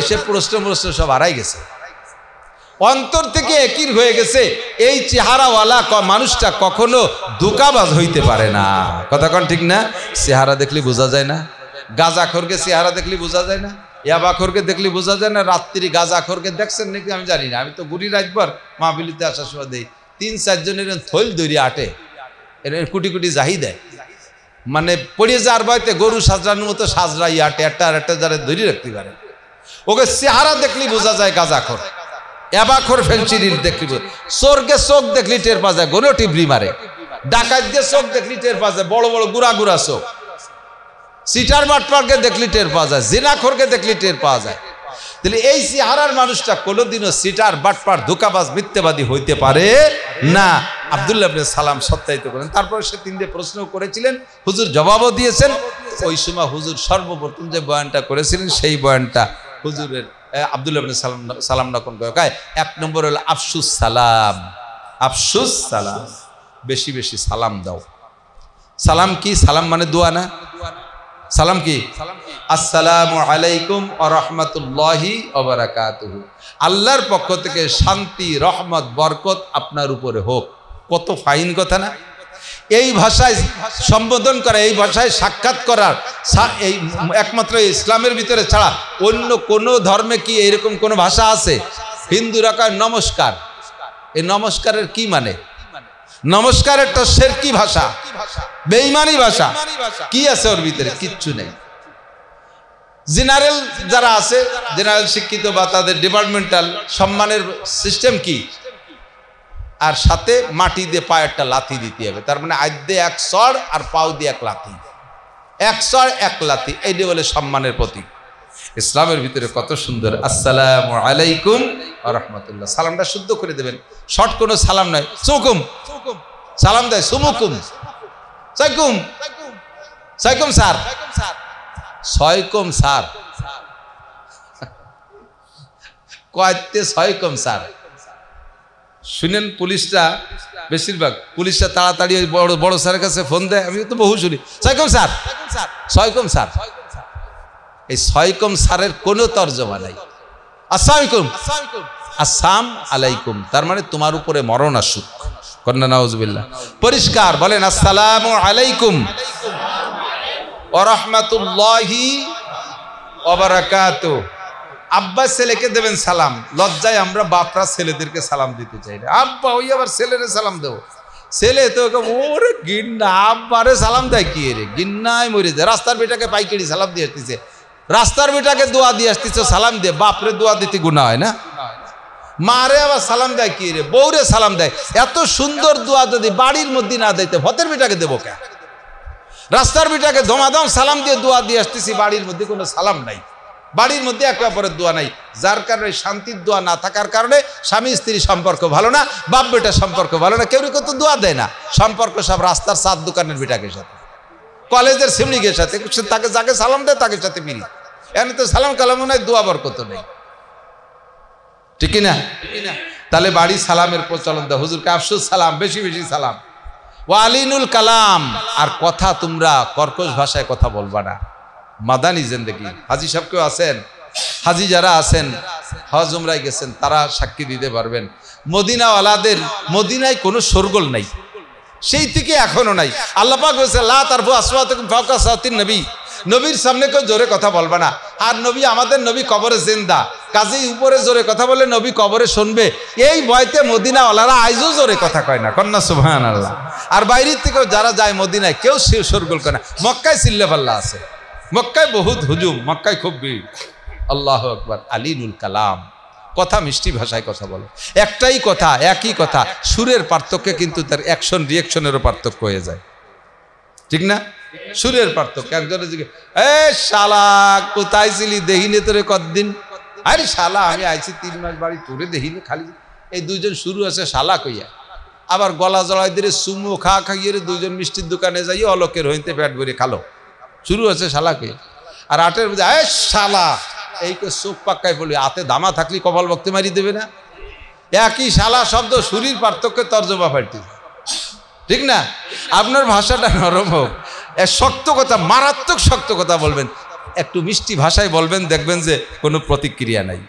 সে প্রশ্ন সব হারাই গেছে, অন্তর থেকে একই হয়ে গেছে। এই চেহারাওয়ালা মানুষটা কখনো ধোঁকাবাজ হইতে পারে না। কথা কন ঠিক না? চেহারা দেখলে বোঝা যায় না? গাঁজাখোরকে চেহারা দেখলে বোঝা যায় না? ইয়াবাখোরকে দেখলে বোঝা যায় না? রাত্রি গাঁজাখোরকে দেখছেন নাকি আমি জানি না, আমি তো ঘুরি রাতবার মাহফিলিতে আসার সময় দেই 3-4 জনের থইল দৈরি আটে, এর কুটি কুটি জাহি দেয়, মানে পড়িয়ে যাওয়ার বাড়িতে গরু সাজরানোর মতো সাজরাই আটে, একটা যারা ধরি রাখতে পারে। ওকে চেহারা দেখলে বোঝা যায় গাঁজাখোর, ইয়াবাখোর ফেন্সিডিল দেখলি, চোরকে চোখ দেখলি টের পা যায়, গরু টিবরি মারে। ডাকাত দিয়ে চোখ দেখলি টের পাওয়া যায়, বড় বড় গুড়া গুড়া চোখ। সিটার বাটপারকে দেখলি টের পাওয়া যায়, জিনাখোরকে দেখলি টের পাওয়া যায়। তাহলে এই চেহারার মানুষটা কোনোদিনও সিটার বাটপার ধোঁকাবাজ মিথ্যাবাদী হইতে পারে না। আব্দুল্লাহ ইবনে সালাম সত্যায়িত করেন। তারপরে সে তিনটে প্রশ্ন করেছিলেন, হুজুর জবাবও দিয়েছেন। ওই সময় হুজুর সর্বপ্রথম যে বয়ানটা করেছিলেন সেই বয়ানটা হুজুরের আব্দুল্লাহ ইবনে সালাম নকল করে। এক নম্বর হলো আফসুস সালাম, আফসুস সালাম, বেশি বেশি সালাম দাও। সালাম কি? সালাম মানে দোয়া না? সালাম কি? আসসালামু আলাইকুম ওয়া রাহমাতুল্লাহি ওয়া বারাকাতুহু, আল্লাহর পক্ষ থেকে শান্তি, রহমত, বরকত আপনার উপরে হোক। কত ফাইন কথা না? এই ভাষায় সম্বোধন করা, এই ভাষায় সাক্ষাৎ করার এই একমাত্র ইসলামের ভিতরে ছাড়া অন্য কোন ধর্মে কি এরকম কোন ভাষা আছে? হিন্দুরা কয় নমস্কার। এই নমস্কারের কি মানে? নমস্কার একটা শিরকি ভাষা, বেঈমানি ভাষা। কি আছে ওর ভিতরে? কিচ্ছু নেই। জেনারেল যারা আছে, জেনারেল শিক্ষিত বা তাদের ডিপার্টমেন্টাল সম্মানের সিস্টেম কি? আর সাথে মাটি দিয়ে পায়ে একটা লাথি দিতে হবে। তার মানে আদ্যে এক সর আর পাও দিয়ে এক লাথি, এক সর এক লাথি, এইটা বলে সম্মানের প্রতীক। ইসলামের ভিতরে কত সুন্দর। আসসালামু আলাইকুম ওয়া রাহমাতুল্লাহ, সালামটা শুদ্ধ করে দেবেন। শর্ট কোনো সালাম নয়। সুকুম সালাম দেয়, সুমুকুম, সাইকুম, সাইকুম স্যার, ছয়কুম স্যার, কয়তে ছয়কুম স্যার। শুনেন, পুলিশরা বেশিরভাগ পুলিশরা তাড়াতাড়ি বড় বড় স্যারের কাছে ফোন দেয়। আমি তো বহু শুনি, ছয়কুম স্যার, ছয়কুম স্যার। এই ছয়কুম স্যারের কোনো তর্জমা নাই। আসসালামু আসসালাম আলাইকুম, তার মানে তোমার উপরে মরণ আসুক। কন্যা নাউজুবিল্লাহ। পরিষ্কার বলেন, আসসালামু আলাইকুম ওয়া রাহমাতুল্লাহি ওয়া বারাকাতুহু। আব্বা ছেলেকে দেবেন সালাম, লজ্জায় আমরা বাপরা ছেলেদেরকে সালাম দিতে চাই না। আব্বা ওই আবার ছেলেরে সালাম দেবো, ছেলে তো ওরে গিন্না, আব্বারে সালাম দেয় কি রে? গিন্নায় মরে যায়। রাস্তার বেটাকে পাইকারি সালাম দিয়ে আসতেছে, রাস্তার বেটাকে দোয়া দিয়ে আসতেছে সালাম দিয়ে। বাপরে দোয়া দিতে গুনাহ হয় না? মারে আবার সালাম দেয় কি রে? বউরে সালাম দেয়। এত সুন্দর দোয়া যদি বাড়ির মধ্যে না দিতে, ভতের বেটাকে দেবো কে? রাস্তার বেটাকে ধমাধম সালাম দিয়ে দোয়া দিয়ে আসতেছি, বাড়ির মধ্যে কোনো সালাম নাই, বাড়ির মধ্যে একে অপরের দোয়া নাই। যার কারণে শান্তির দোয়া না থাকার কারণে স্বামী স্ত্রী সম্পর্ক ভালো না, বাপ বেটা সম্পর্ক ভালো না, কেউ কত দোয়া দেয় না। সম্পর্ক সব রাস্তার চার দোকানের বেটাকের সাথে, কলেজের সিমড়িকের সাথে, তাকে যাকে সালাম দেয় তাকে সাথে মিলি। এখানে তো সালাম কালামও নাই, দোয়া বরকত নেই, ঠিক না? তাহলে বাড়ি সালামের প্রচলন দেয়। হুজুরকে আফসুস সালাম, বেশি বেশি সালাম। ওয়ালিনুল কালাম, আর কথা তোমরা কর্কশ ভাষায় কথা বলবা না। মাদানী জিন্দেগি। হাজি সাহেব কেউ আছেন? হাজি যারা আছেন, হজ উমরায় গেছেন, তারা সাক্ষী দিতে পারবেন। মদিনাওয়ালাদের মদিনায় কোনো শোরগোল নাই, সেই থেকে এখনো নাই। আল্লাহ পাক বলেছে, লা তারফু আসওয়াতাকুম ফাওকা সাওতিন নবী, নবীর সামনে কেউ জোরে কথা বলবে না। আর নবী, আমাদের নবী কবরে জিন্দা, কাজেই উপরে জোরে কথা বলে নবী কবরে শুনবে, এই ভয়তে মদিনাওয়ালারা আইজও জোরে কথা কয় না। কন্যা সুবহানাল্লাহ। আর বাইরের থেকেও যারা যায় মদিনায়, কেউ শোরগোল করে না। মক্কায় চিল্লাপাল্লা আছে, মক্কায় বহুত হুজুম, মক্কায় খুব ভিড়। আল্লাহু আকবার। আলিনুল কালাম, কথা মিষ্টি ভাষায় কথা বলো। একটাই কথা, একই কথা, সুরের পার্থক্যে কিন্তু তার অ্যাকশন রিয়েকশনেরও পার্থক্য হয়ে যায়, ঠিক না? সুরের পার্থক্য। একজনের জিজ্ঞেস, এ শালা কোথায় ছিলি, দেহিনে তোরে কতদিন? আরে শালা আমি আইছি 3 মাস বাড়ি, তোরে দেহিনে খালি। এই দুইজন শুরু আছে শালা কইয়া, আবার গলা জড়াই দিয়ে চুমো খা খাইয়ে দুইজন মিষ্টির দোকানে যাই অলকের হইতে পেট ভরে খালো, শুরু আছে শালা কইয়া। আর আটের মধ্যে এ শালা, এই চোখ পাক্কায় বলি, হাতে দামা থাকলে কপাল বক্তে মারি দেবে না? একই শালা শব্দ, সুরির পার্থক্যে তর্জমা পাল্টি, ঠিক না? আপনার ভাষাটা নরম হোক, শক্ত কথা, মারাত্মক শক্ত কথা বলবেন, একটু মিষ্টি ভাষায় বলবেন, দেখবেন যে কোনো প্রতিক্রিয়া নাই।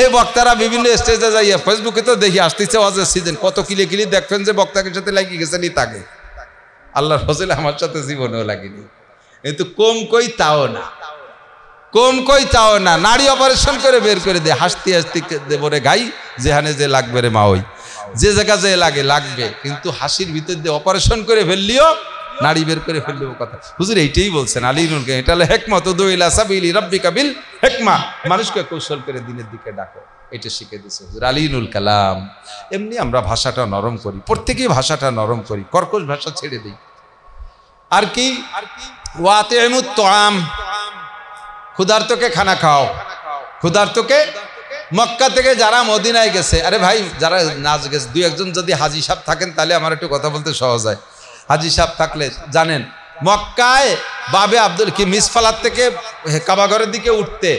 এই বক্তারা বিভিন্ন স্টেজে যাইয়া, ফেসবুকে তো দেখি আসতেছে ওয়াজের সিজন, কত কিলে কিলি দেখবেন যে বক্তাকে সাথে লাগিয়ে গেছেনি তাকে। আল্লাহর ফজলে আমার সাথে জীবনেও লাগেনি, কিন্তু কম কই তাও না, কম কই তাও না। নারী অপারেশন করে বের করে দে, হাসতে হাসতে দেবরে গাই, যেখানে যে লাগবে রে মা, ওই যে জায়গা যে লাগে লাগবে, কিন্তু হাসির ভিতর দিয়ে অপারেশন করে ফেললিও নাড়ি বের করে ফেললে কথা। হুজুর এইটাই বলছেন আলীনুল কালাম, এটা হলো হিকমত, উদু ইলা সাবিলি রাব্বিকা বিল হিকমা, মানুষকে কৌশল করে দিনের দিকে ডাকো, এটা শিখে দিয়েছে হুজুর আলীনুল কালাম। এমনি আমরা ভাষাটা নরম করি, প্রত্যেকেই ভাষাটা নরম করি, কর্কশ ভাষা ছেড়ে দিই। আর কি ওয়াতিমুত তাআম, ক্ষুধার্তকে খানা খাও, ক্ষুধার্তকে। মক্কা থেকে যারা মদিনায় গেছে, আরে ভাই যারা নাচ গেছে, দুই একজন যদি হাজী সাহেব থাকেন তাহলে আমার একটু কথা বলতে সহজ হয়। হাজী সাহেব থাকলে জানেন, মক্কায় বাবে আব্দুল কি মিসফালাত থেকে কাবাঘরের দিকে উঠতে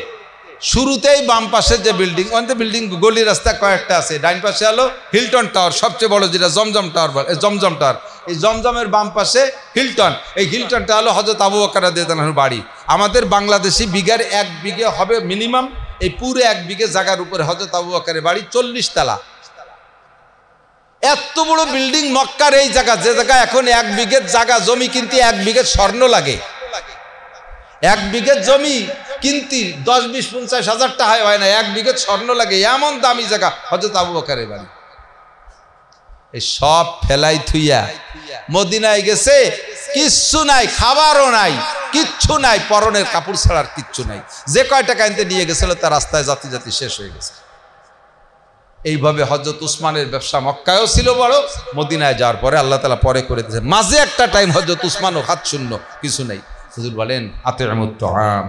শুরুতেই বাম পাশের যে বিল্ডিং, বিল্ডিং গলি রাস্তা কয়েকটা আছে, ডাইন পাশে হলো হিলটন টাওয়ার, সবচেয়ে বড় যেটা জমজম টাওয়ার, জমজম টাওয়ার। এই জমজমের বাম পাশে হিলটন, এই হিলটনটা হলো হযরত আবু বকর রাদিয়াল্লাহু আনহুর বাড়ি। আমাদের বাংলাদেশি বিঘার 1 বিঘে হবে মিনিমাম, এই পুরো 1 বিঘে জায়গার উপরে হযরত আবু বকরের বাড়ি, 40 তলা। এত বড় বিল্ডিং মক্কার এই জায়গা, যে জায়গা এখন 1 বিঘে জায়গা জমি কিনতে 1 বিঘে স্বর্ণ লাগে, 1 বিঘে জমি কিনতে 10, 20, 50 হাজার টাকা হয় না, 1 বিঘে স্বর্ণ লাগে, এমন দামি জায়গা হযরত আবু বকরের বাড়ি। এই সব ফেলাই থুইয়া মদিনায় গেছে, কিচ্ছু নাই, খাবারও নাই, কিচ্ছু নাই, পরনের কাপড় ছাড়ার কিচ্ছু নাই। যে কয় টাকা আনতে নিয়ে গেছিল তার রাস্তায় জাতি জাতি শেষ হয়ে গেছে। এইভাবে হযরত উসমানের ব্যবসা মক্কায়ও ছিল বড়, মদিনায় যাওয়ার পরে আল্লাহ তাআলা পরে করে দিয়েছেন। মাঝে একটা টাইম হযরত উসমানও হাত শূন্য, কিছু নেই। হুজুর বলেন আতিমুত তাআম,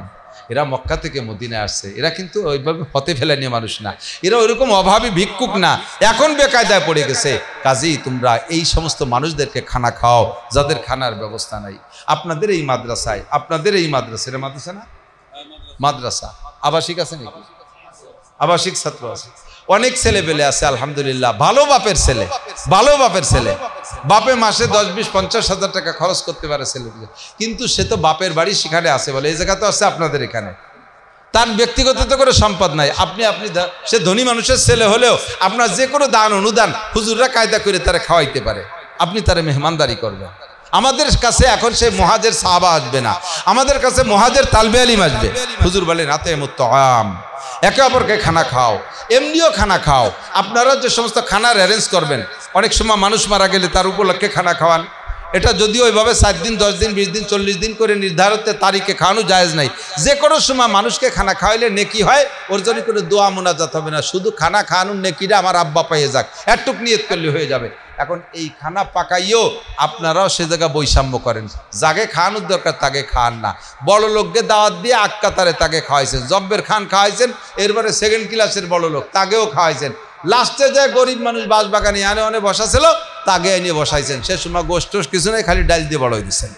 এরা মক্কা থেকে মদিনায় আসছে, এরা কিন্তু ওইভাবে হতে ফেলে নিয়ে মানুষ না, এরা ওইরকম অভাবী ভিক্ষুক না, এখন বেকায়দায় পড়ে গেছে। কাজেই তোমরা এই সমস্ত মানুষদেরকে খানা খাও যাদের খানার ব্যবস্থা নাই। আপনাদের এই মাদ্রাসায়, আপনাদের এই মাদ্রাসা, এরা মাদ্রাসা না মাদ্রাসা, আবাসিক আছে নাকি? আবাসিক ছাত্র আছে, অনেক ছেলে পেলে আছে আলহামদুলিল্লাহ, ভালো বাপের ছেলে, ভালো বাপের ছেলে, বাপে মাসে 10, 20, 50 হাজার টাকা খরচ করতে পারে ছেলেটিকে, কিন্তু সে তো বাপের বাড়ি সেখানে আছে বলে, এই জায়গা তো আছে আপনাদের এখানে, তার ব্যক্তিগত তো কোনো সম্পদ নাই। আপনি সে ধনী মানুষের ছেলে হলেও আপনার যে কোনো দান অনুদান হুজুররা কায়দা করে তারা খাওয়াইতে পারে, আপনি তারা মেহমানদারি করবেন। আমাদের কাছে এখন সে মুহাজির সাহাবা আসবে না, আমাদের কাছে মুহাজির তালবে আলিম আসবে। হুজুর বলেন আতিমুত তাআম, একে অপরকে খানা খাও, এমনিও খানা খাও। আপনারা যে সমস্ত খানার অ্যারেঞ্জ করবেন, অনেক সময় মানুষ মারা গেলে তার উপলক্ষে খানা খাওয়ান, এটা যদিও ওইভাবে 7 দিন 10 দিন 20 দিন 40 দিন করে নির্ধারিত তারিখে খাওয়ানো জায়েজ নাই। যে কোনো সময় মানুষকে খানা খাওয়াইলে নেকি হয়, ওর জন্য কোনো দোয়া মোনাজাত হবে না, শুধু খানা খাওয়ানোর নেকিটা আমার আব্বা পাইয়ে যাক, একটুক নিয়ত করলে হয়ে যাবে। এখন এই খানা পাকাইও আপনারাও সে জায়গা বৈষম্য করেন, যাকে খাওয়ানোর দরকার তাকে খান না। বড় লোককে দাওয়াত দিয়ে আক্কাতারে তাকে খাওয়াইছেন, জব্বের খান খাওয়াইছেন, এরপরে 2nd ক্লাসের বড় লোক তাকেও খাওয়াইছেন, লাস্টে যায় গরিব মানুষ বাঁশবাগানে আনে বসা ছিল তাকে এনে বসাইছেন, সে সময় গোষ্ঠ কিছু নেই, খালি ডাল দিয়ে বড়ই দিচ্ছেন।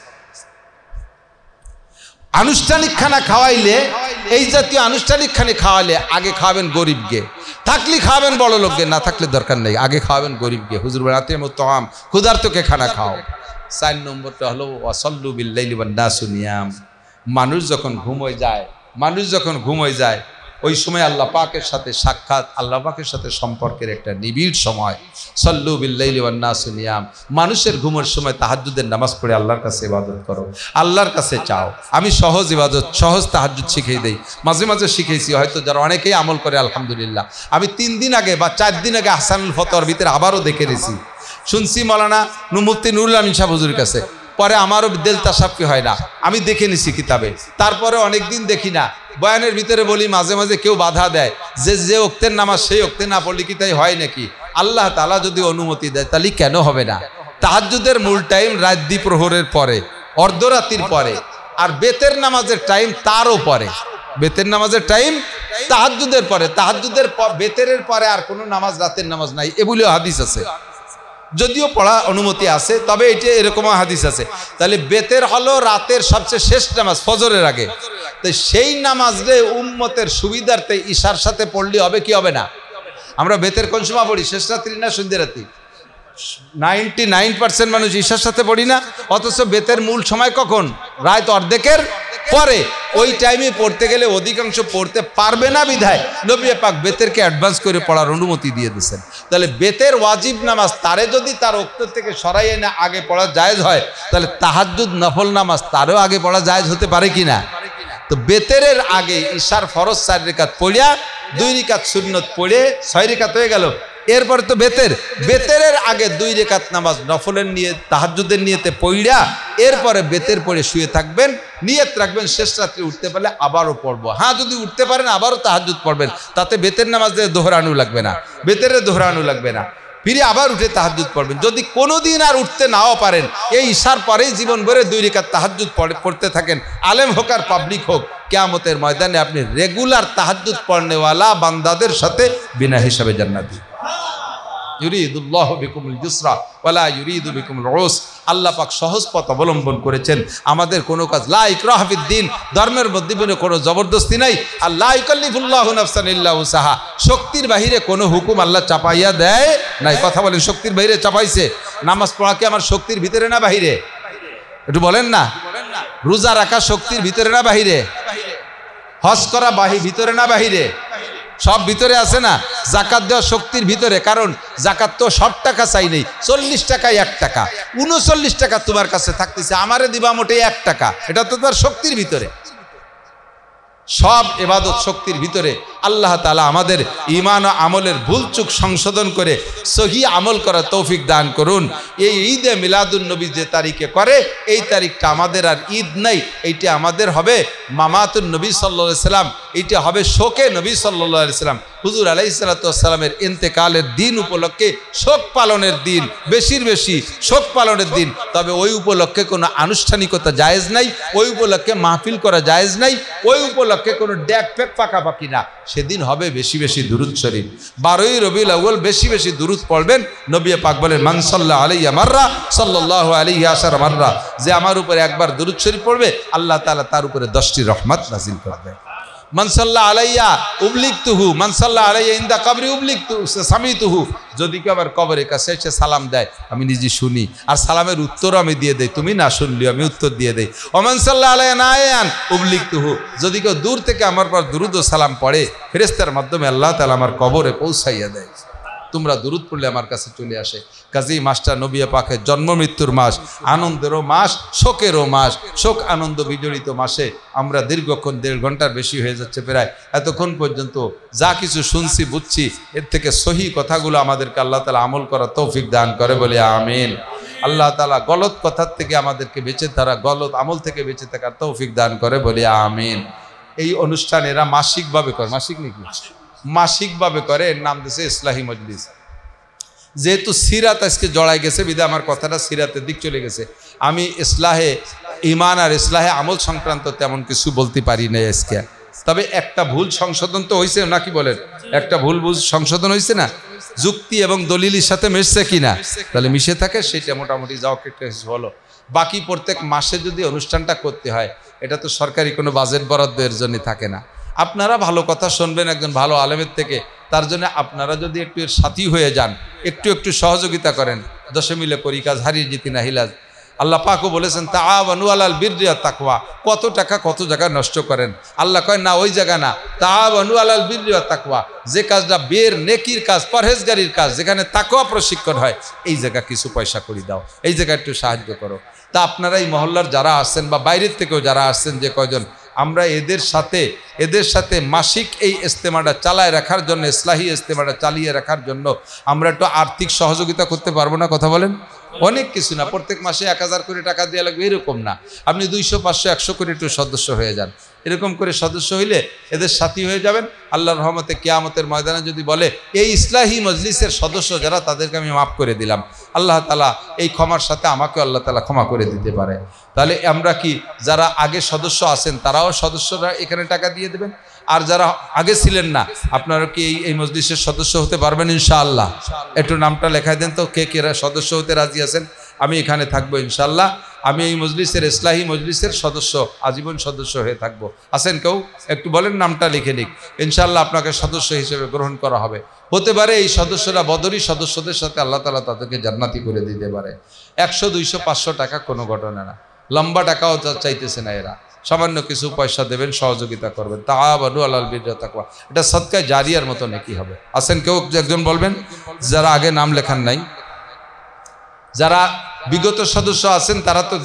আনুষ্ঠানিক খানা খাওয়াইলে, এই জাতীয় আনুষ্ঠানিক খানা খাওয়ালে আগে খাওয়াবেন গরিবকে, থাকলে খাওয়াবেন বড় লোককে, না থাকলে দরকার নেই, আগে খাওয়াবেন গরিবকে। হুজুর বলেন আতিমুত তাআম, ক্ষুধার্তকে খানা খাও। 4 নম্বরটা হলো ওয়াসাল্লু বিল লাইলি ওয়ান নাসু নিয়াম, মানুষ যখন ঘুমোয় যায় ওই সময় আল্লাহ পাকের সাথে সাক্ষাৎ, আল্লাহ পাকের সাথে সম্পর্কের একটা নিবিড় সময়। সাল্লু বিল লাইলি ওয়ান নাসু নিয়াম, মানুষের ঘুমের সময় তাহাজ্জুদের নামাজ পড়ে আল্লাহর কাছে ইবাদত করো, আল্লাহর কাছে চাও। আমি সহজ ইবাদত, সহজ তাহাজ্জুদ শিখিয়ে দেই, মাঝে মাঝে শিখেছি, হয়তো যারা অনেকেই আমল করে আলহামদুলিল্লাহ। আমি 3 দিন আগে বা 4 দিন আগে আহসানুল ফতোয়ার ভিতরে আবারও দেখে নিয়েছি, শুনছি মৌলানা মুফতি নুরুল আমিন সাহেব হুজুরের কাছে, পরে আমারও দিল তাসাফি হয় না, আমি দেখে নিছি কিতাবে, তারপরে অনেকদিন দেখি না। বয়ানের ভিতরে বলি মাঝে মাঝে কেউ বাধা দেয় যে ওক্তের নামাজ সেই ওক্তে না পড়লে কি তাই হয় নাকি? আল্লাহ তাআলা যদি অনুমতি দেয় তাহলে কেন হবে না? তাহাজ্জুদের মূল টাইম রাত দ্বিপ্রহরের পরে, অর্ধরাত্রির পরে, আর বেতের নামাজের টাইম তারও পরে। বেতের নামাজের টাইম তাহাজ্জুদের পরে, তাহাজ্জুদের বেতেরের পরে আর কোনো নামাজ রাতের নামাজ নাই, এগুলিও হাদিস আছে, যদিও পড়া অনুমতি আছে, তবে এটা এরকম হাদিস আছে। তাহলে বেতের হলো রাতের সবচেয়ে শেষ নামাজ ফজরের আগে, তো সেই নামাজে উম্মতের সুবিধার্থে ঈশার সাথে পড়লে হবে কি হবে না? আমরা বেতের কোন সময় পড়ি? শেষ রাত্রি না সন্ধ্যে রাত্রি? 99% মানুষ ঈশার সাথে পড়ি না, অথচ বেতের মূল সময় কখন? রাত অর্ধেকের পরে। ওই টাইমে পড়তে গেলে অধিকাংশ পড়তে পারবে না বিধায় নবী পাক বেতেরকে অ্যাডভান্স করে পড়ার অনুমতি দিয়ে দিয়েছেন। তাহলে বেতের ওয়াজিব নামাজ তারে যদি তার ওক্ত থেকে সরাই এনে আগে পড়া জায়েজ হয়, তাহলে তাহাজ্জুদ নফল নামাজ তারও আগে পড়া জায়েজ হতে পারে কিনা? তো বেতেরের আগে ঈশার ফরজ 4 রাকাত পড়িয়া 2 রাকাত সুন্নত পড়ে 6 রাকাত হয়ে গেল, এরপরে তো বেতের, বেতেরের আগে 2 রাকাত নামাজ নফলের নিয়ে তাহাজ্জুদের নিয়তে পড়া এরপরে বেতের পড়ে শুয়ে থাকবেন, নিয়ত রাখবেন শেষ রাত্রে উঠতে পারলে আবারও পড়বো। হ্যাঁ, যদি উঠতে পারেন আবারও তাহাজ্জুদ পড়বেন, তাতে বেতের নামাজে দোহরানো লাগবে না, বেতেরে দোহরানো লাগবে না, ফিরে আবার উঠে তাহাজ্জুদ পড়বেন। যদি কোনোদিন আর উঠতে নাও পারেন, এই ইশার পরেই জীবন ভরে 2 রাকাত তাহাজ্জুদ পড়তে থাকেন, আলেম হোক আর পাবলিক হোক, কিয়ামতের ময়দানে আপনি রেগুলার তাহাজ্জুদ পড়নেওয়ালা বান্দাদের সাথে বিনা হিসাবে জান্নাতি। ইউরিদুল্লাহু বিকুমুল ইউসরা ওয়ালা ইউরিদু বিকুমুল উসর। আল্লাহ পাক সহজ পথ অবলম্বন করেছেন। আমাদের কোনো কাজ লা ইকরাহা ফিদ্দিন, ধর্মের মধ্যে কোনো জবরদস্তি নাই। আল্লাহ ইকাল্লিফুল্লাহু নাফসান ইল্লা উসাহা, শক্তির বাহিরে কোনো হুকুম আল্লাহ চাপাইয়া দেয় নাই। কথা বলেন, শক্তির বাহিরে চাপাইছে? নামাজ পড়া কি আমার শক্তির ভিতরে না বাহিরে? একটু বলেন না। রোজা রাখা শক্তির ভিতরে না বাহিরে? হজ করা ভিতরে না বাহিরে? সব ভিতরে আছে না। জাকাত দেওয়া শক্তির ভিতরে, কারণ জাকাত তো সব টাকা চাই নেই, 40 টাকায় 1 টাকা, 39 টাকা তোমার কাছে থাকতেছে, আমারে দিবা মোটে 1 টাকা, এটা তো তার শক্তির ভিতরে। সব ইবাদত শক্তির ভিতরে। আল্লাহ তাআলা আমাদের ঈমান ও আমলের ভুলচুক সংশোধন করে সহি আমল করার তৌফিক দান করুন। এই ঈদে মিলাদুন নবী যে তারিখে করে, এই তারিখটা আমাদের আর ঈদ নাই, এইটা আমাদের হবে মামাতুন নবী সাল্লাল্লাহু আলাইহি সাল্লাম, এইটা হবে শোকে নবী সাল্লাল্লাহু আলাইহি সাল্লাম। হুজুর আলাইহিস সালাতু ওয়াস সালামের ইন্তেকালের দিন উপলক্ষে শোক পালনের দিন, বেশির বেশি শোক পালনের দিন। তবে ওই উপলক্ষে কোনো আনুষ্ঠানিকতা জায়েজ নাই, ওই উপলক্ষে মাহফিল করা জায়েজ নাই, ওই উপলক্ষে কোনো ড্যাক ফেক পাকাপাকি না। সেদিন হবে বেশি বেশি দুরূদ শরীফ। 12ই রবিউল আউয়াল বেশি বেশি দুরূদ পড়বেন। নবী পাক বলেন, মান সাল্লাল্লাহু আলাইহি মাররা সাল্লাল্লাহু আলাইহি আশার মাররা, যে আমার উপরে একবার দুরূদ শরীফ পড়বে আল্লাহ তাআলা তার উপরে 10টি রহমত নাযিল করবে। মান সাল্লা আলাইয়া উবলিগতুহু, মান সাল্লা আলাইয়া ইনদা কবরি উবলিগতু সামিতুহু, যদি কেউ আবার কবরের কাছে এসে সালাম দেয় আমি নিজে শুনি, আর সালামের উত্তর আমি দিয়ে দেই, তুমি না শুনলিও আমি উত্তর দিয়ে দেই। ওমান সাল্লা আলাইয়া নায়ান উবলিগতুহু, যদি কেউ দূর থেকে আমার পর দুরূদ ও সালাম পড়ে ফেরেশতার মাধ্যমে আল্লাহ তাআলা আমার কবরে পৌঁছাইয়া দেয়। তোমরা দুরূদ পড়লে আমার কাছে চলে আসে। কাজেই মাসটা নবী পাকের জন্ম মৃত্যুর মাস, আনন্দেরও মাস, শোকেরও মাস। শোক আনন্দ বিজড়িত মাসে আমরা দীর্ঘক্ষণ 1.5 ঘন্টার বেশি হয়ে যাচ্ছে প্রায়, এতক্ষণ পর্যন্ত যা কিছু শুনছি বুঝছি, এর থেকে সহি কথাগুলো আমাদেরকে আল্লাহ তাআলা আমল করার তৌফিক দান করে বলে আমিন। আল্লাহ তাআলা গলত কথার থেকে আমাদেরকে বেঁচে থাকা, গলত আমল থেকে বেঁচে থাকার তৌফিক দান করে বলে আমিন। এই অনুষ্ঠান এরা মাসিকভাবে করে, মাসিক নাকি মাসিকভাবে করে, এর নাম দিয়েছে ইসলাহি মজলিস। যেহেতু সিরাত আজকে জড়াই গেছে বিধায় আমার কথাটা সিরাতের দিক চলে গেছে। আমি ইসলাহে ঈমান আর ইসলাহে আমল সংক্রান্ত তেমন কিছু বলতে পারি না আজকে। তবে একটা ভুল সংশোধন তো হয়েছে নাকি বলেন? একটা ভুল সংশোধন হয়েছে না? যুক্তি এবং দলিলের সাথে মিশছে কিনা? তাহলে মিশে থাকে, সেটা মোটামুটি যাও একটা হলো। বাকি প্রত্যেক মাসে যদি অনুষ্ঠানটা করতে হয়, এটা তো সরকারি কোনো বাজেট বরাদ্দের জন্য থাকে না। আপনারা ভালো কথা শুনবেন একজন ভালো আলেমের থেকে, তার জন্য আপনারা যদি একটু এর সাথী হয়ে যান, একটু একটু সহযোগিতা করেন, 10 মিলে করি কাজ, হারিয়ে জিতি না হিলাজ। আল্লাহ পাকও বলেছেন তাআওয়ানু আলাল বিররি ওয়াত তাকওয়া। কত টাকা কত জায়গায় নষ্ট করেন, আল্লাহ কয় না ওই জায়গা না, তাআওয়ানু আলাল বিররি ওয়াত তাকওয়া। যে কাজটা বের নেকির কাজ, পরহেজগারির কাজ, যেখানে তাকওয়া প্রশিক্ষণ হয়, এই জায়গা কিছু পয়সা করে দাও, এই জায়গায় একটু সাহায্য করো। তা আপনারা এই মহল্লার যারা আসছেন বা বাইরের থেকেও যারা আসছেন, যে কয়জন, আমরা এদের সাথে মাসিক এই ইজতেমাটা চালায় রাখার জন্য, ইসলাহি ইজতেমাটা চালিয়ে রাখার জন্য আমরা একটু আর্থিক সহযোগিতা করতে পারবো না? কথা বলেন। অনেক কিছু না, প্রত্যেক মাসে 1000 করে টাকা দেওয়া লাগবে এরকম না, আপনি 200, 500, 100 করে একটু সদস্য হয়ে যান। এরকম করে সদস্য হইলে এদের সাথী হয়ে যাবেন। আল্লাহর রহমতে কিয়ামতের ময়দানে যদি বলে এই ইসলাহি মজলিসের সদস্য যারা, তাদেরকে আমি মাফ করে দিলাম, আল্লাহ তাআলা এই ক্ষমার সাথে আমাকে আল্লাহ তাআলা ক্ষমা করে দিতে পারে। তাহলে আমরা কি যারা আগে সদস্য আছেন তারাও সদস্যরা এখানে টাকা দিয়ে দেবেন, আর যারা আগে ছিলেন না আপনারা কি এই মজলিসের সদস্য হতে পারবেন ইনশাআল্লাহ? একটু নামটা লেখাই দেন তো, কে কে সদস্য হতে রাজি আছেন? আমি এখানে থাকবো ইনশাআল্লাহ। আমি এই মজলিসের, ইসলাহি মজলিসের সদস্য, আজীবন সদস্য হয়ে থাকবো। আছেন কেউ? একটু বলেন, নামটা লিখে নিক, ইনশাআল্লাহ আপনাকে সদস্য হিসেবে গ্রহণ করা হবে। হতে পারে এই সদস্যরা বদরি সদস্যদের সাথে আল্লাহ তাআলা তাদেরকে জান্নাতি করে দিতে পারে। 100, 200, 500 টাকা কোনো ঘটনা না, লম্বা টাকাও চাইতেছে না এরা। সামান্য কিছু পয়সা দেবেন, সহযোগিতা করবেন। তাআওয়ানু আলাল বিররি ওয়াত তাকওয়া, এটা সদকায়ে জারিয়ার মতো নেকি হবে। আছেন কেউ? একজন বলবেন, যারা আগে নাম লেখান নাই, যারা বিগত সদস্য আছেন তারা তো,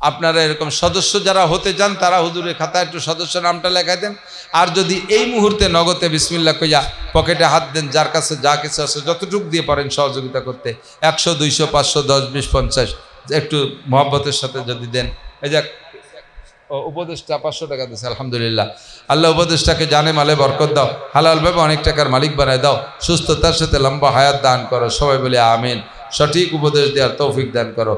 আপনারা এরকম সদস্য যারা হতে চান তারা হুজুরের খাতায় একটু সদস্য নামটা লেখাই দেন। আর যদি এই মুহূর্তে নগদে বিসমিল্লাহ কইয়া পকেটে হাত দেন, যার কাছে যা কিছু আছে যতটুকু দিয়ে পারেন সহযোগিতা করতে, 100 200 500 10 20 50 একটু মহব্বতের সাথে যদি দেন। এই যাক উপদেশটা 500 টাকা দিচ্ছে, আলহামদুলিল্লাহ। আল্লাহ উপদেশটাকে জানে মালে বরকত দাও, হালালভাবে অনেক টাকার মালিক বানায় দাও, সুস্থতার সাথে লম্বা হায়াত দান করো। সবাই বলে আমিন। সঠিক উপদেশ দেওয়ার তৌফিক দান করো।